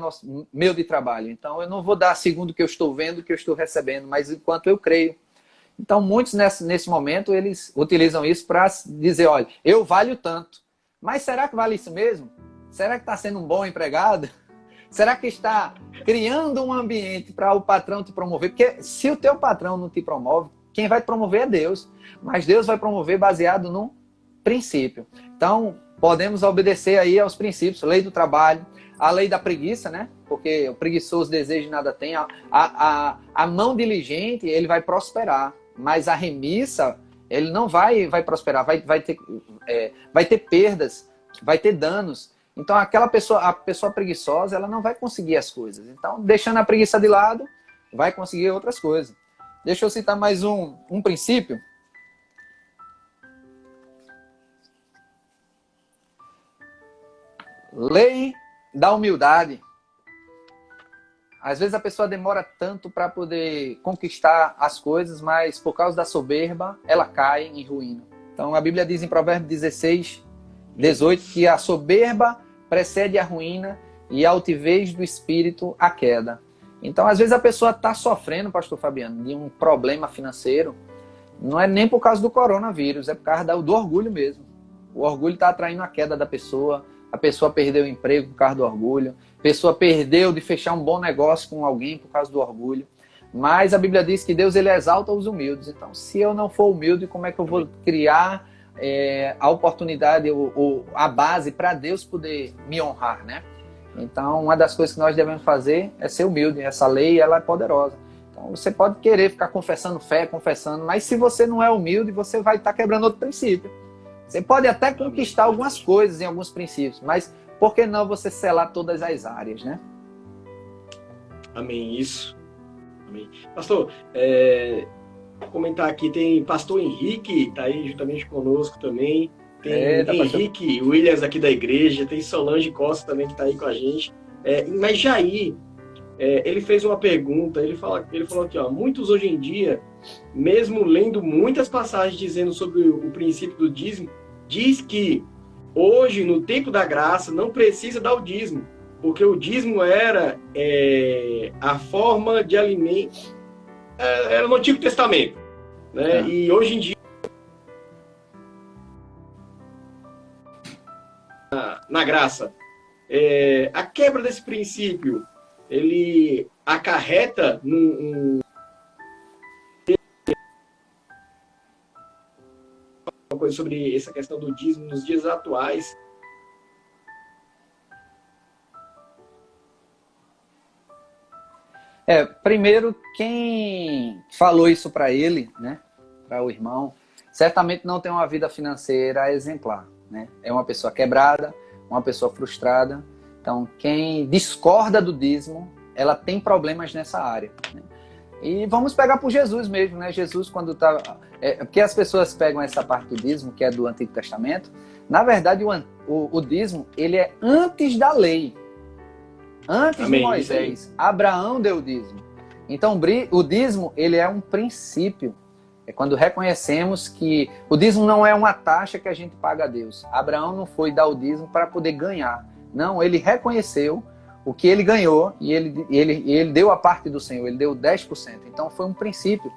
meu de trabalho. Então, eu não vou dar segundo o que eu estou vendo, o que eu estou recebendo, mas enquanto eu creio. Então, muitos nesse momento, eles utilizam isso para dizer, olha, eu valho tanto. Mas será que vale isso mesmo? Será que está sendo um bom empregado? Será que está criando um ambiente para o patrão te promover? Porque se o teu patrão não te promove, quem vai te promover é Deus. Mas Deus vai promover baseado num princípio. Então, podemos obedecer aí aos princípios, lei do trabalho, a lei da preguiça, né? Porque o preguiçoso deseja e nada tem. A mão diligente, ele vai prosperar. Mas a remissa, ele não vai prosperar. Vai ter perdas, vai ter danos. Então, a pessoa preguiçosa, ela não vai conseguir as coisas. Então, deixando a preguiça de lado, vai conseguir outras coisas. Deixa eu citar mais um princípio. Lei da humildade. Às vezes a pessoa demora tanto para poder conquistar as coisas, mas por causa da soberba, ela cai em ruína. Então, a Bíblia diz em Provérbios 16, 18, que a soberba precede a ruína e a altivez do espírito a queda. Então, às vezes a pessoa está sofrendo, pastor Fabiano, de um problema financeiro, não é nem por causa do coronavírus, é por causa do orgulho mesmo. O orgulho está atraindo a queda da pessoa, a pessoa perdeu o emprego por causa do orgulho, a pessoa perdeu de fechar um bom negócio com alguém por causa do orgulho. Mas a Bíblia diz que Deus ele exalta os humildes. Então, se eu não for humilde, como é que eu vou criar a oportunidade, a base para Deus poder me honrar, né? Então, uma das coisas que nós devemos fazer é ser humilde. Essa lei, ela é poderosa. Então, você pode querer ficar confessando fé, confessando, mas se você não é humilde, você vai estar quebrando outro princípio. Você pode até conquistar algumas coisas em alguns princípios, mas por que não você selar todas as áreas, né? Amém, isso. Amém. Pastor, vou comentar aqui, tem pastor Henrique, está aí juntamente conosco também. Tem Henrique Williams aqui da igreja, tem Solange Costa também que está aí com a gente. Mas Jair, ele fez uma pergunta, ele falou aqui, ó, muitos hoje em dia, mesmo lendo muitas passagens dizendo sobre o princípio do dízimo, diz que hoje, no tempo da graça, não precisa dar o dízimo, porque o dízimo era a forma de alimento, era no Antigo Testamento, né? E hoje em dia, na graça, a quebra desse princípio, ele acarreta uma coisa sobre essa questão do dízimo nos dias atuais. Primeiro, quem falou isso para ele, né, para o irmão, certamente não tem uma vida financeira exemplar, né? É uma pessoa quebrada, uma pessoa frustrada. Então, quem discorda do dízimo, ela tem problemas nessa área, né? E vamos pegar por Jesus mesmo, né? Jesus, quando estava... porque as pessoas pegam essa parte do dízimo, que é do Antigo Testamento. Na verdade, o dízimo, ele é antes da lei. Antes de Moisés. Abraão deu o dízimo. Então, o dízimo, ele é um princípio. É quando reconhecemos que o dízimo não é uma taxa que a gente paga a Deus. Abraão não foi dar o dízimo para poder ganhar. Não, ele reconheceu o que ele ganhou e ele deu a parte do Senhor, ele deu 10%. Então foi um princípio.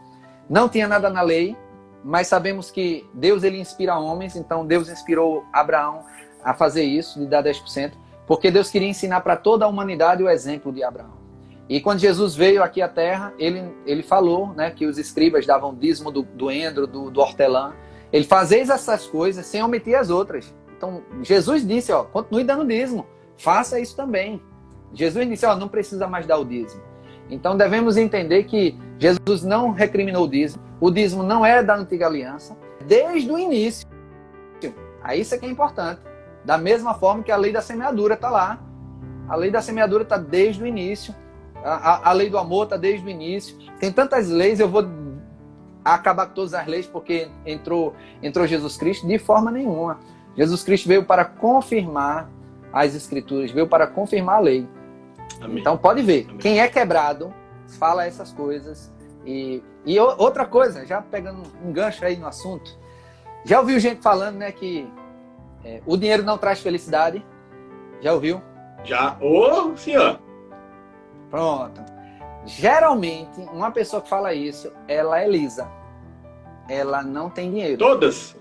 Não tinha nada na lei, mas sabemos que Deus ele inspira homens, então Deus inspirou Abraão a fazer isso, de dar 10%, porque Deus queria ensinar para toda a humanidade o exemplo de Abraão. E quando Jesus veio aqui à Terra, ele falou, né, que os escribas davam dízimo do endro, do hortelã. Ele fazia essas coisas sem omitir as outras. Então, Jesus disse, ó, continue dando dízimo, faça isso também. Jesus disse, ó, não precisa mais dar o dízimo. Então, devemos entender que Jesus não recriminou o dízimo não é da antiga aliança, desde o início. Aí isso é que é importante. Da mesma forma que a lei da semeadura está lá. A lei da semeadura está desde o início. A lei do amor está desde o início. Tem tantas leis, eu vou acabar com todas as leis porque entrou Jesus Cristo? De forma nenhuma. Jesus Cristo veio para confirmar as Escrituras, veio para confirmar a lei. Amém. Então pode ver, amém. Quem é quebrado fala essas coisas. E outra coisa, já pegando um gancho aí no assunto, já ouviu gente falando, né, que O dinheiro não traz felicidade. Já ouviu? Já. Ô, senhor! Pronto. Geralmente, uma pessoa que fala isso, ela é lisa. Ela não tem dinheiro. Todas?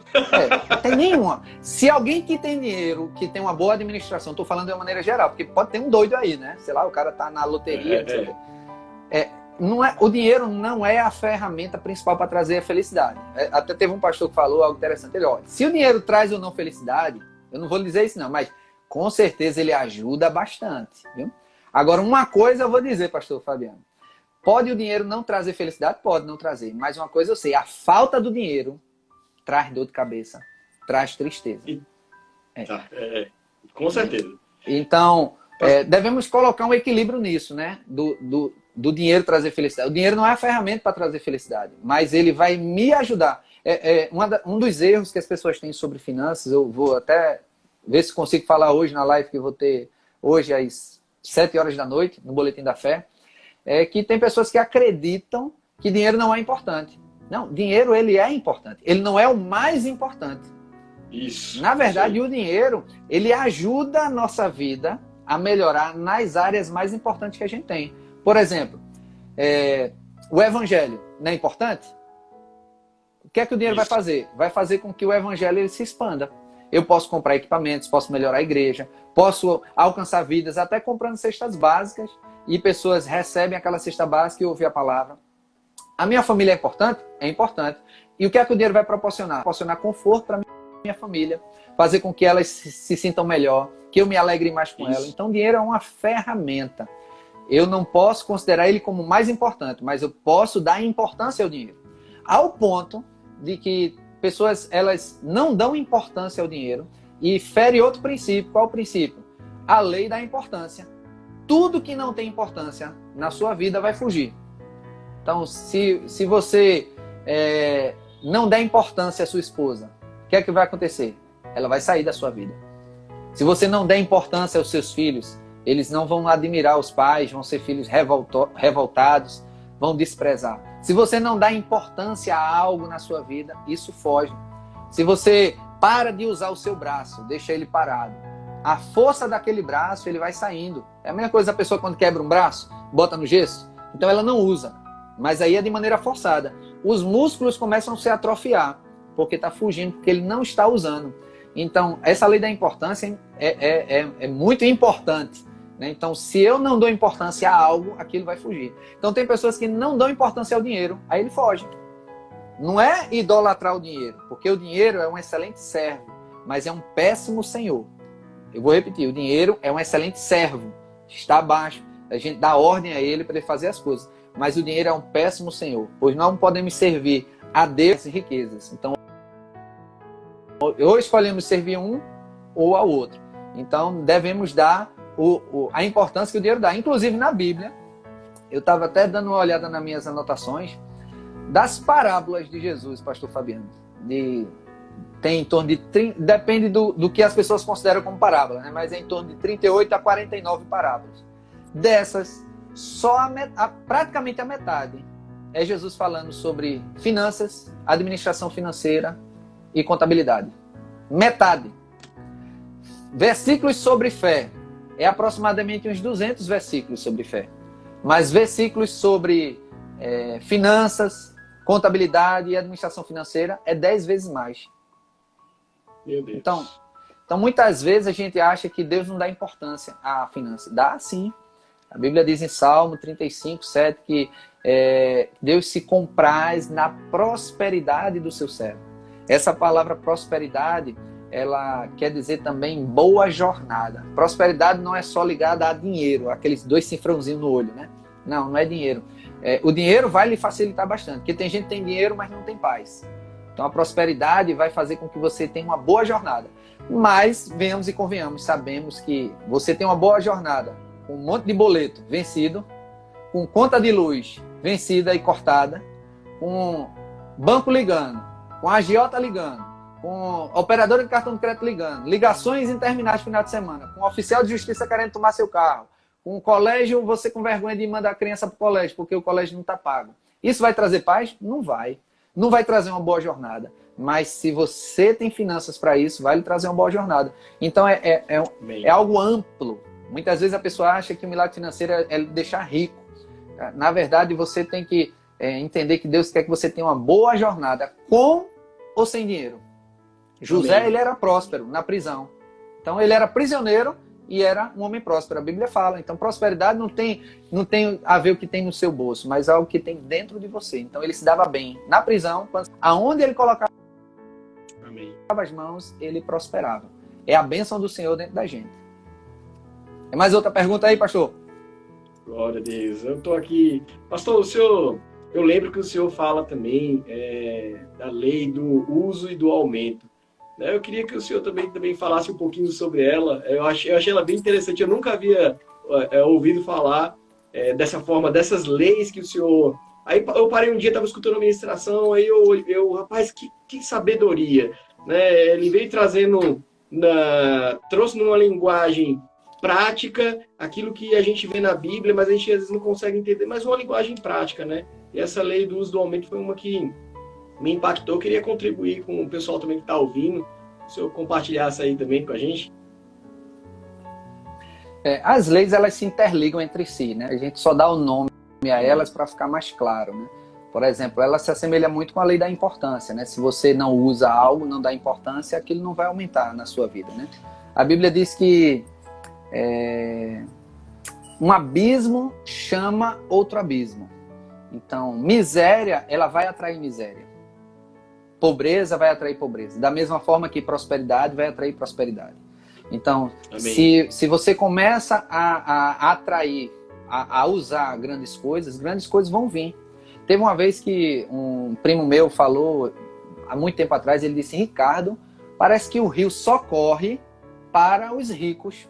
Não tem nenhuma. Se alguém que tem dinheiro, que tem uma boa administração, estou falando de uma maneira geral, porque pode ter um doido aí, né? Sei lá, o cara tá na loteria. Não é, o dinheiro não é a ferramenta principal para trazer a felicidade. Até teve um pastor que falou algo interessante. Ele, olha, se o dinheiro traz ou não felicidade, eu não vou dizer isso não, mas com certeza ele ajuda bastante. Viu? Agora, uma coisa eu vou dizer, pastor Fabiano. Pode o dinheiro não trazer felicidade? Pode não trazer. Mas uma coisa eu sei, a falta do dinheiro traz dor de cabeça, traz tristeza. Com certeza. Então, devemos colocar um equilíbrio nisso, né? Do dinheiro trazer felicidade. O dinheiro não é a ferramenta para trazer felicidade, mas ele vai me ajudar. Um dos erros que as pessoas têm sobre finanças, eu vou até ver se consigo falar hoje na live que eu vou ter hoje às 7 horas da noite, no Boletim da Fé, é que tem pessoas que acreditam que dinheiro não é importante. Não, dinheiro ele é importante. Ele não é o mais importante. Isso. Na verdade, o dinheiro, ele ajuda a nossa vida a melhorar nas áreas mais importantes que a gente tem. Por exemplo, o evangelho não é importante? O que é que o dinheiro vai fazer? Vai fazer com que o evangelho ele se expanda. Eu posso comprar equipamentos, posso melhorar a igreja, posso alcançar vidas até comprando cestas básicas e pessoas recebem aquela cesta básica e ouvem a palavra. A minha família é importante? É importante. E o que é que o dinheiro vai proporcionar? Proporcionar conforto para minha família, fazer com que elas se sintam melhor, que eu me alegre mais com ela. Então, o dinheiro é uma ferramenta. Eu não posso considerar ele como mais importante, mas eu posso dar importância ao dinheiro. Ao ponto de que pessoas elas não dão importância ao dinheiro e ferem outro princípio. Qual o princípio? A lei da importância. Tudo que não tem importância na sua vida vai fugir. Então, se você não der importância à sua esposa, o que é que vai acontecer? Ela vai sair da sua vida. Se você não der importância aos seus filhos, eles não vão admirar os pais, vão ser filhos revoltados, vão desprezar. Se você não dá importância a algo na sua vida, isso foge. Se você para de usar o seu braço, deixa ele parado, a força daquele braço, ele vai saindo. É a mesma coisa a pessoa quando quebra um braço, bota no gesso, então ela não usa. Mas aí é de maneira forçada. Os músculos começam a se atrofiar, porque está fugindo, porque ele não está usando. Então, essa lei da importância é muito importante. Né? Então, se eu não dou importância a algo, aquilo vai fugir. Então, tem pessoas que não dão importância ao dinheiro, aí ele foge. Não é idolatrar o dinheiro, porque o dinheiro é um excelente servo, mas é um péssimo senhor. Eu vou repetir, o dinheiro é um excelente servo, está abaixo, a gente dá ordem a ele para ele fazer as coisas. Mas o dinheiro é um péssimo senhor, pois não podemos servir a Deus e riquezas. Então, ou escolhemos servir um ou ao outro. Então, devemos dar a importância que o dinheiro dá. Inclusive, na Bíblia, eu estava até dando uma olhada nas minhas anotações, das parábolas de Jesus, pastor Fabiano. Tem em torno de... Depende do que as pessoas consideram como parábola, né? Mas é em torno de 38 a 49 parábolas. Dessas, só praticamente a metade é Jesus falando sobre finanças, administração financeira e contabilidade. Metade. Versículos sobre fé. É aproximadamente uns 200 versículos sobre fé. Mas versículos sobre finanças, contabilidade e administração financeira é 10 vezes mais. Meu Deus. Então, muitas vezes a gente acha que Deus não dá importância à finança. Dá sim. A Bíblia diz em Salmo 35, 7 que Deus se compraz na prosperidade do seu servo. Essa palavra prosperidade, ela quer dizer também boa jornada. Prosperidade não é só ligada a dinheiro, aqueles 2 cifrãozinhos no olho, né? Não é dinheiro. O dinheiro vai lhe facilitar bastante, porque tem gente que tem dinheiro, mas não tem paz. Então a prosperidade vai fazer com que você tenha uma boa jornada. Mas, venhamos e convenhamos, sabemos que você tem uma boa jornada, com um monte de boleto vencido, com conta de luz vencida e cortada, com banco ligando, com agiota ligando, com operadora de cartão de crédito ligando, ligações intermináveis no final de semana, com oficial de justiça querendo tomar seu carro, com o colégio, você com vergonha de mandar a criança para o colégio, porque o colégio não está pago. Isso vai trazer paz? Não vai. Não vai trazer uma boa jornada. Mas se você tem finanças para isso, vai lhe trazer uma boa jornada. Então é algo amplo. Muitas vezes a pessoa acha que o milagre financeiro é deixar rico. Na verdade, você tem que entender que Deus quer que você tenha uma boa jornada, com ou sem dinheiro. José, ele era próspero na prisão. Então ele era prisioneiro e era um homem próspero. A Bíblia fala. Então prosperidade não tem a ver o que tem no seu bolso, mas algo que tem dentro de você. Então ele se dava bem na prisão, aonde ele colocava as mãos, ele prosperava. É a bênção do Senhor dentro da gente. Tem mais outra pergunta aí, pastor? Glória a Deus. Eu estou aqui. Pastor, eu lembro que o senhor fala também da lei do uso e do aumento. Eu queria que o senhor também falasse um pouquinho sobre ela. Eu achei ela bem interessante. Eu nunca havia ouvido falar dessa forma, dessas leis que o senhor... Aí eu parei um dia, estava escutando a ministração, aí rapaz, que sabedoria. Né? Ele veio trouxe numa linguagem prática aquilo que a gente vê na Bíblia, mas a gente às vezes não consegue entender, mas uma linguagem prática, né? E essa lei do uso do aumento foi uma que me impactou. Eu queria contribuir com o pessoal também que está ouvindo, se eu compartilhasse aí também com a gente. As leis, elas se interligam entre si, né? A gente só dá o nome a elas para ficar mais claro, né? Por exemplo, ela se assemelha muito com a lei da importância, né? Se você não usa algo, não dá importância, aquilo não vai aumentar na sua vida, né? A Bíblia diz que um abismo chama outro abismo. Então, miséria, ela vai atrair miséria. Pobreza vai atrair pobreza. Da mesma forma que prosperidade vai atrair prosperidade. Então, se você começa a atrair, a usar grandes coisas vão vir. Teve uma vez que um primo meu falou, há muito tempo atrás, ele disse: Ricardo, parece que o rio só corre para os ricos.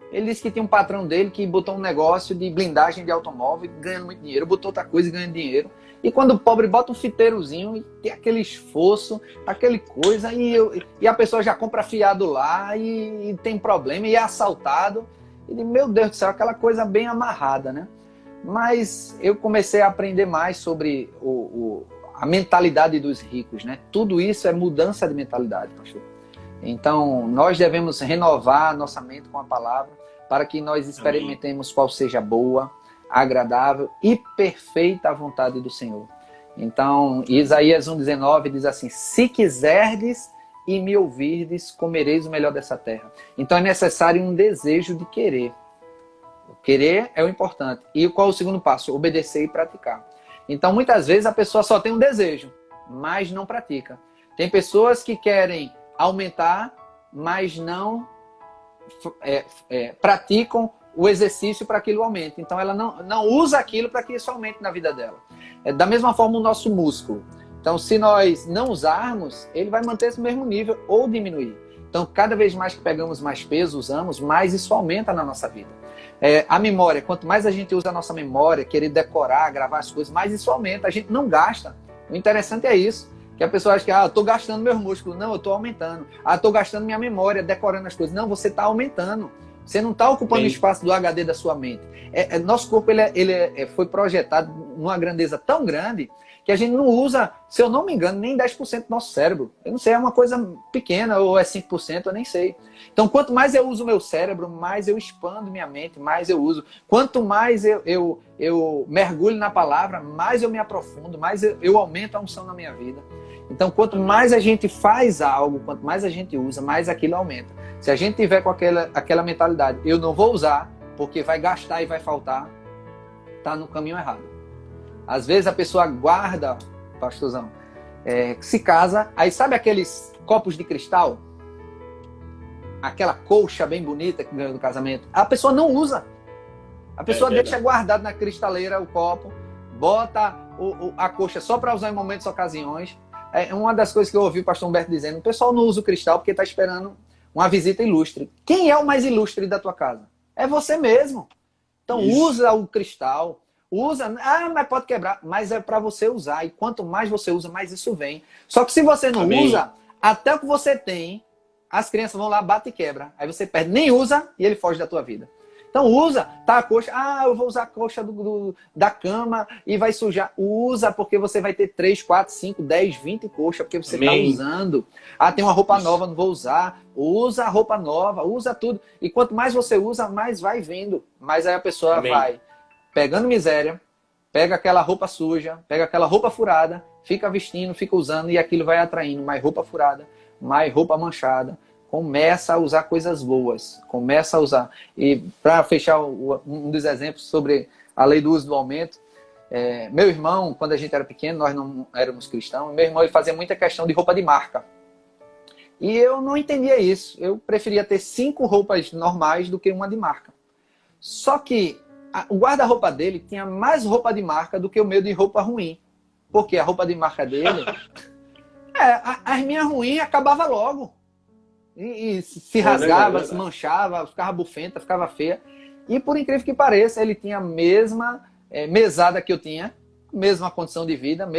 Ele disse que tinha um patrão dele que botou um negócio de blindagem de automóvel, ganhando muito dinheiro, botou outra coisa e ganhando dinheiro. E quando o pobre bota um fiteirozinho e tem aquele esforço, aquele coisa, e a pessoa já compra fiado lá e tem problema e é assaltado. E meu Deus do céu, aquela coisa bem amarrada, né? Mas eu comecei a aprender mais sobre a mentalidade dos ricos, né? Tudo isso é mudança de mentalidade, pastor. Então, nós devemos renovar nossa mente com a palavra para que nós experimentemos qual seja boa, agradável e perfeita a vontade do Senhor. Então, Isaías 1,19 diz assim: se quiserdes e me ouvirdes, comereis o melhor dessa terra. Então é necessário um desejo de querer. O querer é o importante. E qual é o segundo passo? Obedecer e praticar. Então, muitas vezes a pessoa só tem um desejo, mas não pratica. Tem pessoas que querem aumentar, mas não praticam o exercício para que aquilo aumente. Então ela não usa aquilo para que isso aumente na vida dela. Da mesma forma o nosso músculo. Então se nós não usarmos, ele vai manter esse mesmo nível ou diminuir. Então cada vez mais que pegamos mais peso, usamos, mais isso aumenta na nossa vida. A memória, quanto mais a gente usa a nossa memória, querer decorar, gravar as coisas, mais isso aumenta. A gente não gasta. O interessante é isso. Que a pessoa acha que, eu estou gastando meus músculos. Não, eu estou aumentando. Estou gastando minha memória, decorando as coisas. Não, você está aumentando. Você não está ocupando o espaço do HD da sua mente. Nosso corpo ele foi projetado numa grandeza tão grande que a gente não usa, se eu não me engano, nem 10% do nosso cérebro. Eu não sei, é uma coisa pequena, ou é 5%, eu nem sei. Então, quanto mais eu uso o meu cérebro, mais eu expando minha mente, mais eu uso. Quanto mais eu mergulho na palavra, mais eu me aprofundo, mais eu aumento a unção na minha vida. Então, quanto mais a gente faz algo, quanto mais a gente usa, mais aquilo aumenta. Se a gente tiver com aquela mentalidade, eu não vou usar, porque vai gastar e vai faltar, tá no caminho errado. Às vezes a pessoa guarda, pastorzão, se casa, aí sabe aqueles copos de cristal? Aquela colcha bem bonita que ganhou do casamento? A pessoa não usa. A pessoa deixa guardado na cristaleira o copo, bota a colcha só para usar em momentos e ocasiões. Uma das coisas que eu ouvi o pastor Humberto dizendo: o pessoal não usa o cristal porque está esperando uma visita ilustre. Quem é o mais ilustre da tua casa? É você mesmo. Então usa o cristal. Usa, mas pode quebrar, mas é para você usar. E quanto mais você usa, mais isso vem. Só que se você não usa, até o que você tem, as crianças vão lá, bate e quebra. Aí você perde, nem usa e ele foge da tua vida. Então Então usa, tá a coxa, eu vou usar a coxa da cama e vai sujar. Usa, porque você vai ter 3, 4, 5, 10, 20 coxas, porque você está usando. Tem uma roupa nova, não vou usar. Usa a roupa nova, usa tudo. E quanto mais você usa, mais vai vindo. Mais aí a pessoa vai pegando miséria, pega aquela roupa suja, pega aquela roupa furada, fica vestindo, fica usando, e aquilo vai atraindo mais roupa furada, mais roupa manchada. Começa a usar coisas boas, começa a usar. E para fechar um dos exemplos sobre a lei do uso do aumento, meu irmão, quando a gente era pequeno, nós não éramos cristãos, meu irmão ele fazia muita questão de roupa de marca. E eu não entendia isso. Eu preferia ter 5 roupas normais do que uma de marca. Só que o guarda-roupa dele tinha mais roupa de marca do que o meu de roupa ruim. Porque a roupa de marca dele, as minhas ruins acabava logo. E se rasgava, se manchava, ficava bufenta, ficava feia. E por incrível que pareça, ele tinha a mesma mesada que eu tinha, mesma condição de vida,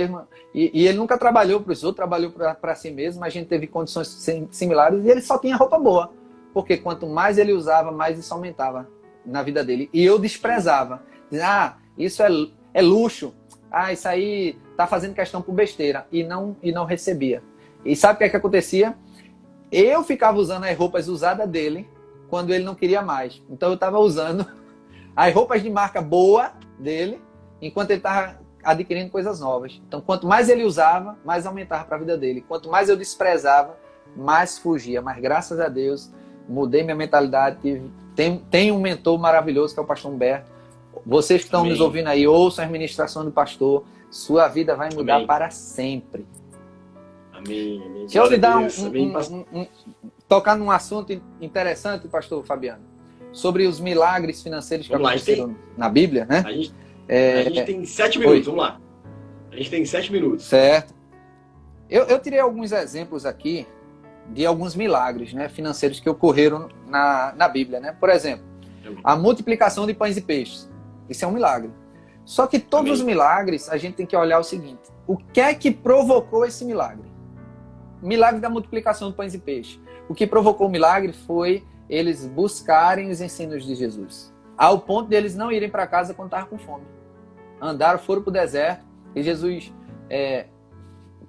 e ele nunca trabalhou para os outros, trabalhou para si mesmo. A gente teve condições similares e ele só tinha roupa boa. Porque quanto mais ele usava, mais isso aumentava na vida dele. E eu desprezava. Isso é luxo. Isso aí tá fazendo questão por besteira. E não recebia. E sabe o que é que acontecia? Eu ficava usando as roupas usadas dele quando ele não queria mais. Então eu estava usando as roupas de marca boa dele enquanto ele estava adquirindo coisas novas. Então quanto mais ele usava, mais aumentava para a vida dele. Quanto mais eu desprezava, mais fugia. Mas graças a Deus, mudei minha mentalidade. Tenho um mentor maravilhoso que é o pastor Humberto. Vocês que estão nos ouvindo aí, ouçam as ministrações do pastor. Sua vida vai mudar para sempre. Amém. Deixa eu lhe dar tocar num assunto interessante, pastor Fabiano, sobre os milagres financeiros que aconteceram na Bíblia, né? A gente tem 7 minutos, vamos lá. A gente tem 7 minutos. Certo. Eu tirei alguns exemplos aqui de alguns milagres, né, financeiros que ocorreram na Bíblia, né? Por exemplo, a multiplicação de pães e peixes. Isso é um milagre. Só que todos os milagres, a gente tem que olhar o seguinte: o que é que provocou esse milagre? Milagre da multiplicação de pães e peixes. O que provocou o milagre foi eles buscarem os ensinos de Jesus, ao ponto de eles não irem para casa quando estavam com fome. Foram para o deserto, e Jesus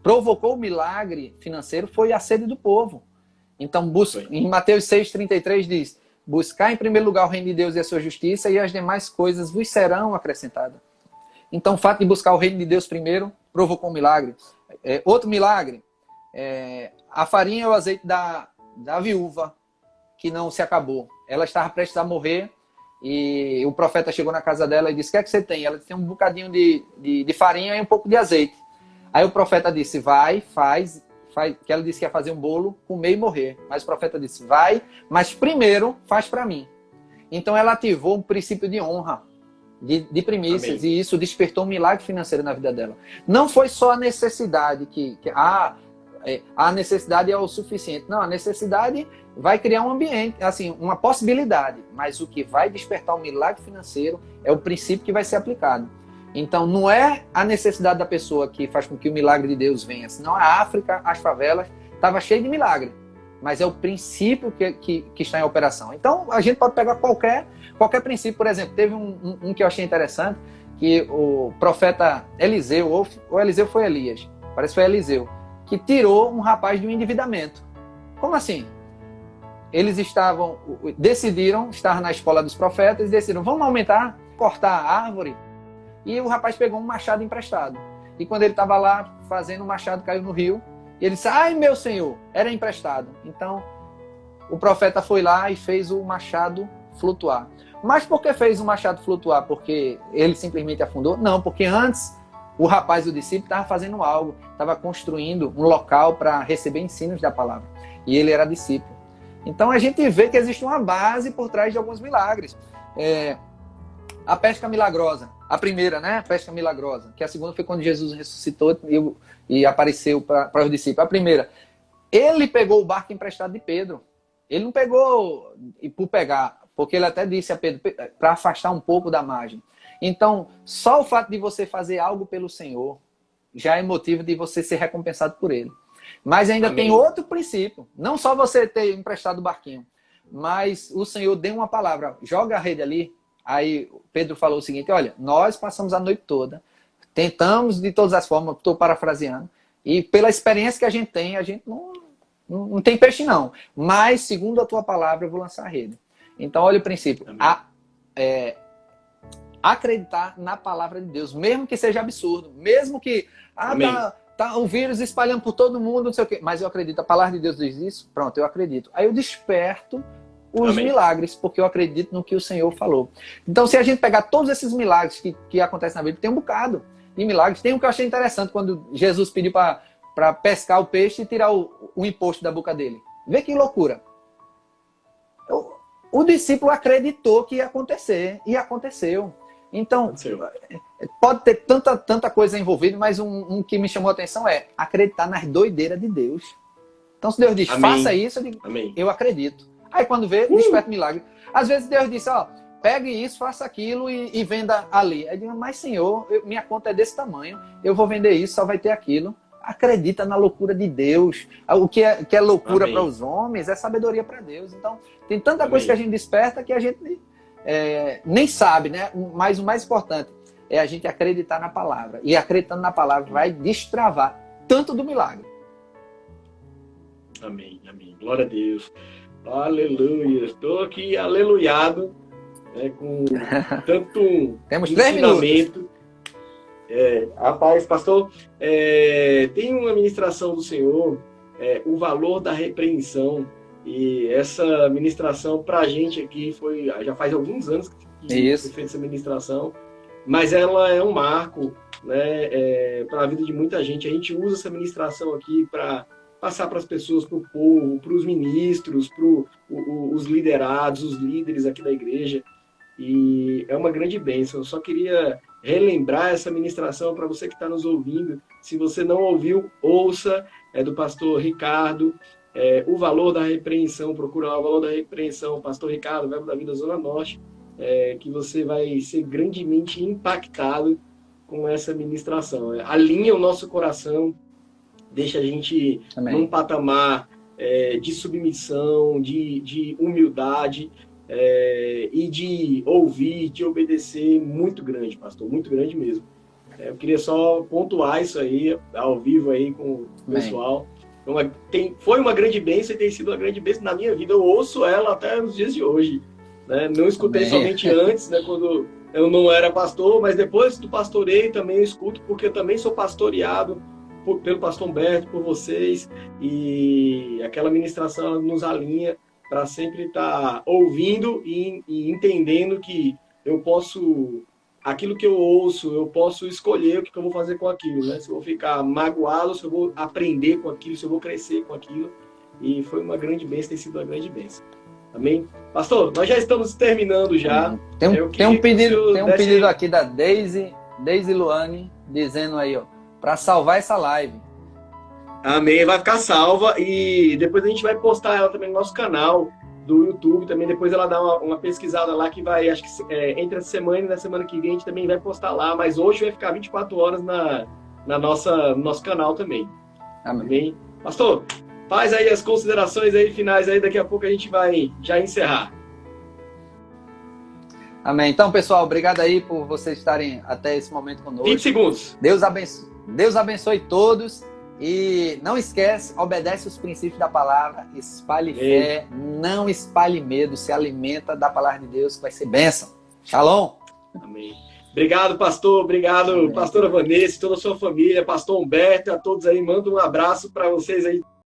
provocou o milagre financeiro, foi a sede do povo. Então, em Mateus 6,33 diz: buscar em primeiro lugar o reino de Deus e a sua justiça, e as demais coisas vos serão acrescentadas. Então, o fato de buscar o reino de Deus primeiro provocou um milagre. Outro milagre, a farinha e o azeite da viúva, que não se acabou. Ela estava prestes a morrer, e o profeta chegou na casa dela e disse: o que é que você tem? Ela disse: tem um bocadinho de farinha e um pouco de azeite. Aí o profeta disse: vai, faz, que ela disse que ia fazer um bolo, comer e morrer. Mas o profeta disse: vai, mas primeiro faz para mim. Então ela ativou um princípio de honra, de primícias. Amém. E isso despertou um milagre financeiro na vida dela. Não foi só a necessidade a necessidade é o suficiente. Não, a necessidade vai criar um ambiente, assim, uma possibilidade. Mas o que vai despertar um milagre financeiro é o princípio que vai ser aplicado. Então, não é a necessidade da pessoa que faz com que o milagre de Deus venha. Senão a África, as favelas, estava cheia de milagre. Mas é o princípio que está em operação. Então, a gente pode pegar qualquer princípio. Por exemplo, teve um que eu achei interessante, que o profeta Eliseu, ou Eliseu foi Elias, parece que foi Eliseu, que tirou um rapaz de um endividamento. Como assim? Eles decidiram estar na escola dos profetas e decidiram: vamos cortar a árvore. E o rapaz pegou um machado emprestado. E quando ele estava lá fazendo, o machado caiu no rio. E ele disse: ai, meu senhor, era emprestado. Então, o profeta foi lá e fez o machado flutuar. Mas por que fez o machado flutuar? Porque ele simplesmente afundou? Não, porque antes o rapaz, o discípulo, estava fazendo algo. Estava construindo um local para receber ensinos da palavra. E ele era discípulo. Então, a gente vê que existe uma base por trás de alguns milagres. A pesca milagrosa. A primeira, né? A pesca milagrosa. Que a segunda foi quando Jesus ressuscitou e apareceu para os discípulos. A primeira, ele pegou o barco emprestado de Pedro. Ele não pegou por pegar, porque ele até disse a Pedro, para afastar um pouco da margem. Então, só o fato de você fazer algo pelo Senhor já é motivo de você ser recompensado por ele. Mas ainda tem outro princípio. Não só você ter emprestado o barquinho. mas o Senhor deu uma palavra, joga a rede ali. Aí Pedro falou o seguinte, olha, nós passamos a noite toda, tentamos de todas as formas, estou parafraseando, e pela experiência que a gente não tem peixe não, mas segundo a tua palavra eu vou lançar a rede. Então olha o princípio, acreditar na palavra de Deus, mesmo que seja absurdo, mesmo que tá o vírus espalhando por todo mundo, não sei o quê, mas eu acredito, a palavra de Deus diz isso, pronto, eu acredito. Aí eu desperto os milagres, porque eu acredito no que o Senhor falou. Então, se a gente pegar todos esses milagres que acontecem na Bíblia, tem um bocado de milagres. Tem um que eu achei interessante, quando Jesus pediu para pescar o peixe e tirar o imposto da boca dele. Vê que loucura. O discípulo acreditou que ia acontecer, e aconteceu. Então, pode ter tanta coisa envolvida, mas um que me chamou a atenção é acreditar nas doideiras de Deus. Então, se Deus diz, faça isso, eu acredito. Aí quando vê, desperta milagre. Às vezes Deus diz, ó, pegue isso, faça aquilo e venda ali. Aí digo, mas Senhor, minha conta é desse tamanho, eu vou vender isso, só vai ter aquilo. Acredita na loucura de Deus. O que é loucura para os homens é sabedoria para Deus. Então, tem tanta coisa que a gente desperta que a gente nem sabe, né? Mas o mais importante é a gente acreditar na palavra. E acreditando na palavra vai destravar tanto do milagre. Amém, amém. Glória a Deus. Aleluia. Estou aqui aleluiado, né, com tanto Temos 3 minutos. Rapaz, pastor, tem uma ministração do Senhor, o valor da repreensão, e essa ministração para a gente aqui já faz alguns anos que foi feita essa ministração, mas ela é um marco, né, para a vida de muita gente. A gente usa essa ministração aqui para passar para as pessoas, para o povo, para os ministros, para os liderados, os líderes aqui da igreja. E é uma grande bênção. Eu só queria relembrar essa ministração para você que está nos ouvindo. Se você não ouviu, ouça, é do pastor Ricardo, o valor da repreensão. Procura lá o valor da repreensão, pastor Ricardo, Verbo da Vida Zona Norte, que você vai ser grandemente impactado com essa ministração. Alinha o nosso coração, deixa a gente num patamar de submissão, de humildade, e de ouvir, de obedecer muito grande, pastor, muito grande mesmo. Eu queria só pontuar isso aí, ao vivo aí com o pessoal. Foi uma grande bênção e tem sido uma grande bênção na minha vida. Eu ouço ela até nos dias de hoje, né? Não escutei somente antes, né, quando eu não era pastor, mas depois do pastoreio também eu escuto, porque eu também sou pastoreado pelo pastor Humberto, por vocês, e aquela ministração ela nos alinha para sempre estar ouvindo e entendendo que eu posso, aquilo que eu ouço, eu posso escolher o que eu vou fazer com aquilo, né? Se eu vou ficar magoado, se eu vou aprender com aquilo, se eu vou crescer com aquilo. E foi uma grande bênção, tem sido uma grande bênção. Amém? Pastor, nós já estamos terminando já. Tem um pedido aqui da Deise Luane, dizendo aí, ó, para salvar essa live. Amém, vai ficar salva e depois a gente vai postar ela também no nosso canal do YouTube, também depois ela dá uma pesquisada lá que vai, acho que entre a semana e na semana que vem a gente também vai postar lá, mas hoje vai ficar 24 horas no nosso canal também. Amém. Pastor, faz aí as considerações aí finais aí, daqui a pouco a gente vai já encerrar. Amém. Então, pessoal, obrigado aí por vocês estarem até esse momento conosco. 20 segundos. Deus abençoe todos. E não esquece, obedece os princípios da palavra, espalhe fé, não espalhe medo, se alimenta da palavra de Deus, que vai ser bênção. Shalom. Amém. Obrigado, pastor. Obrigado, pastora Vanessa, toda a sua família, pastor Humberto, a todos aí. Mando um abraço para vocês aí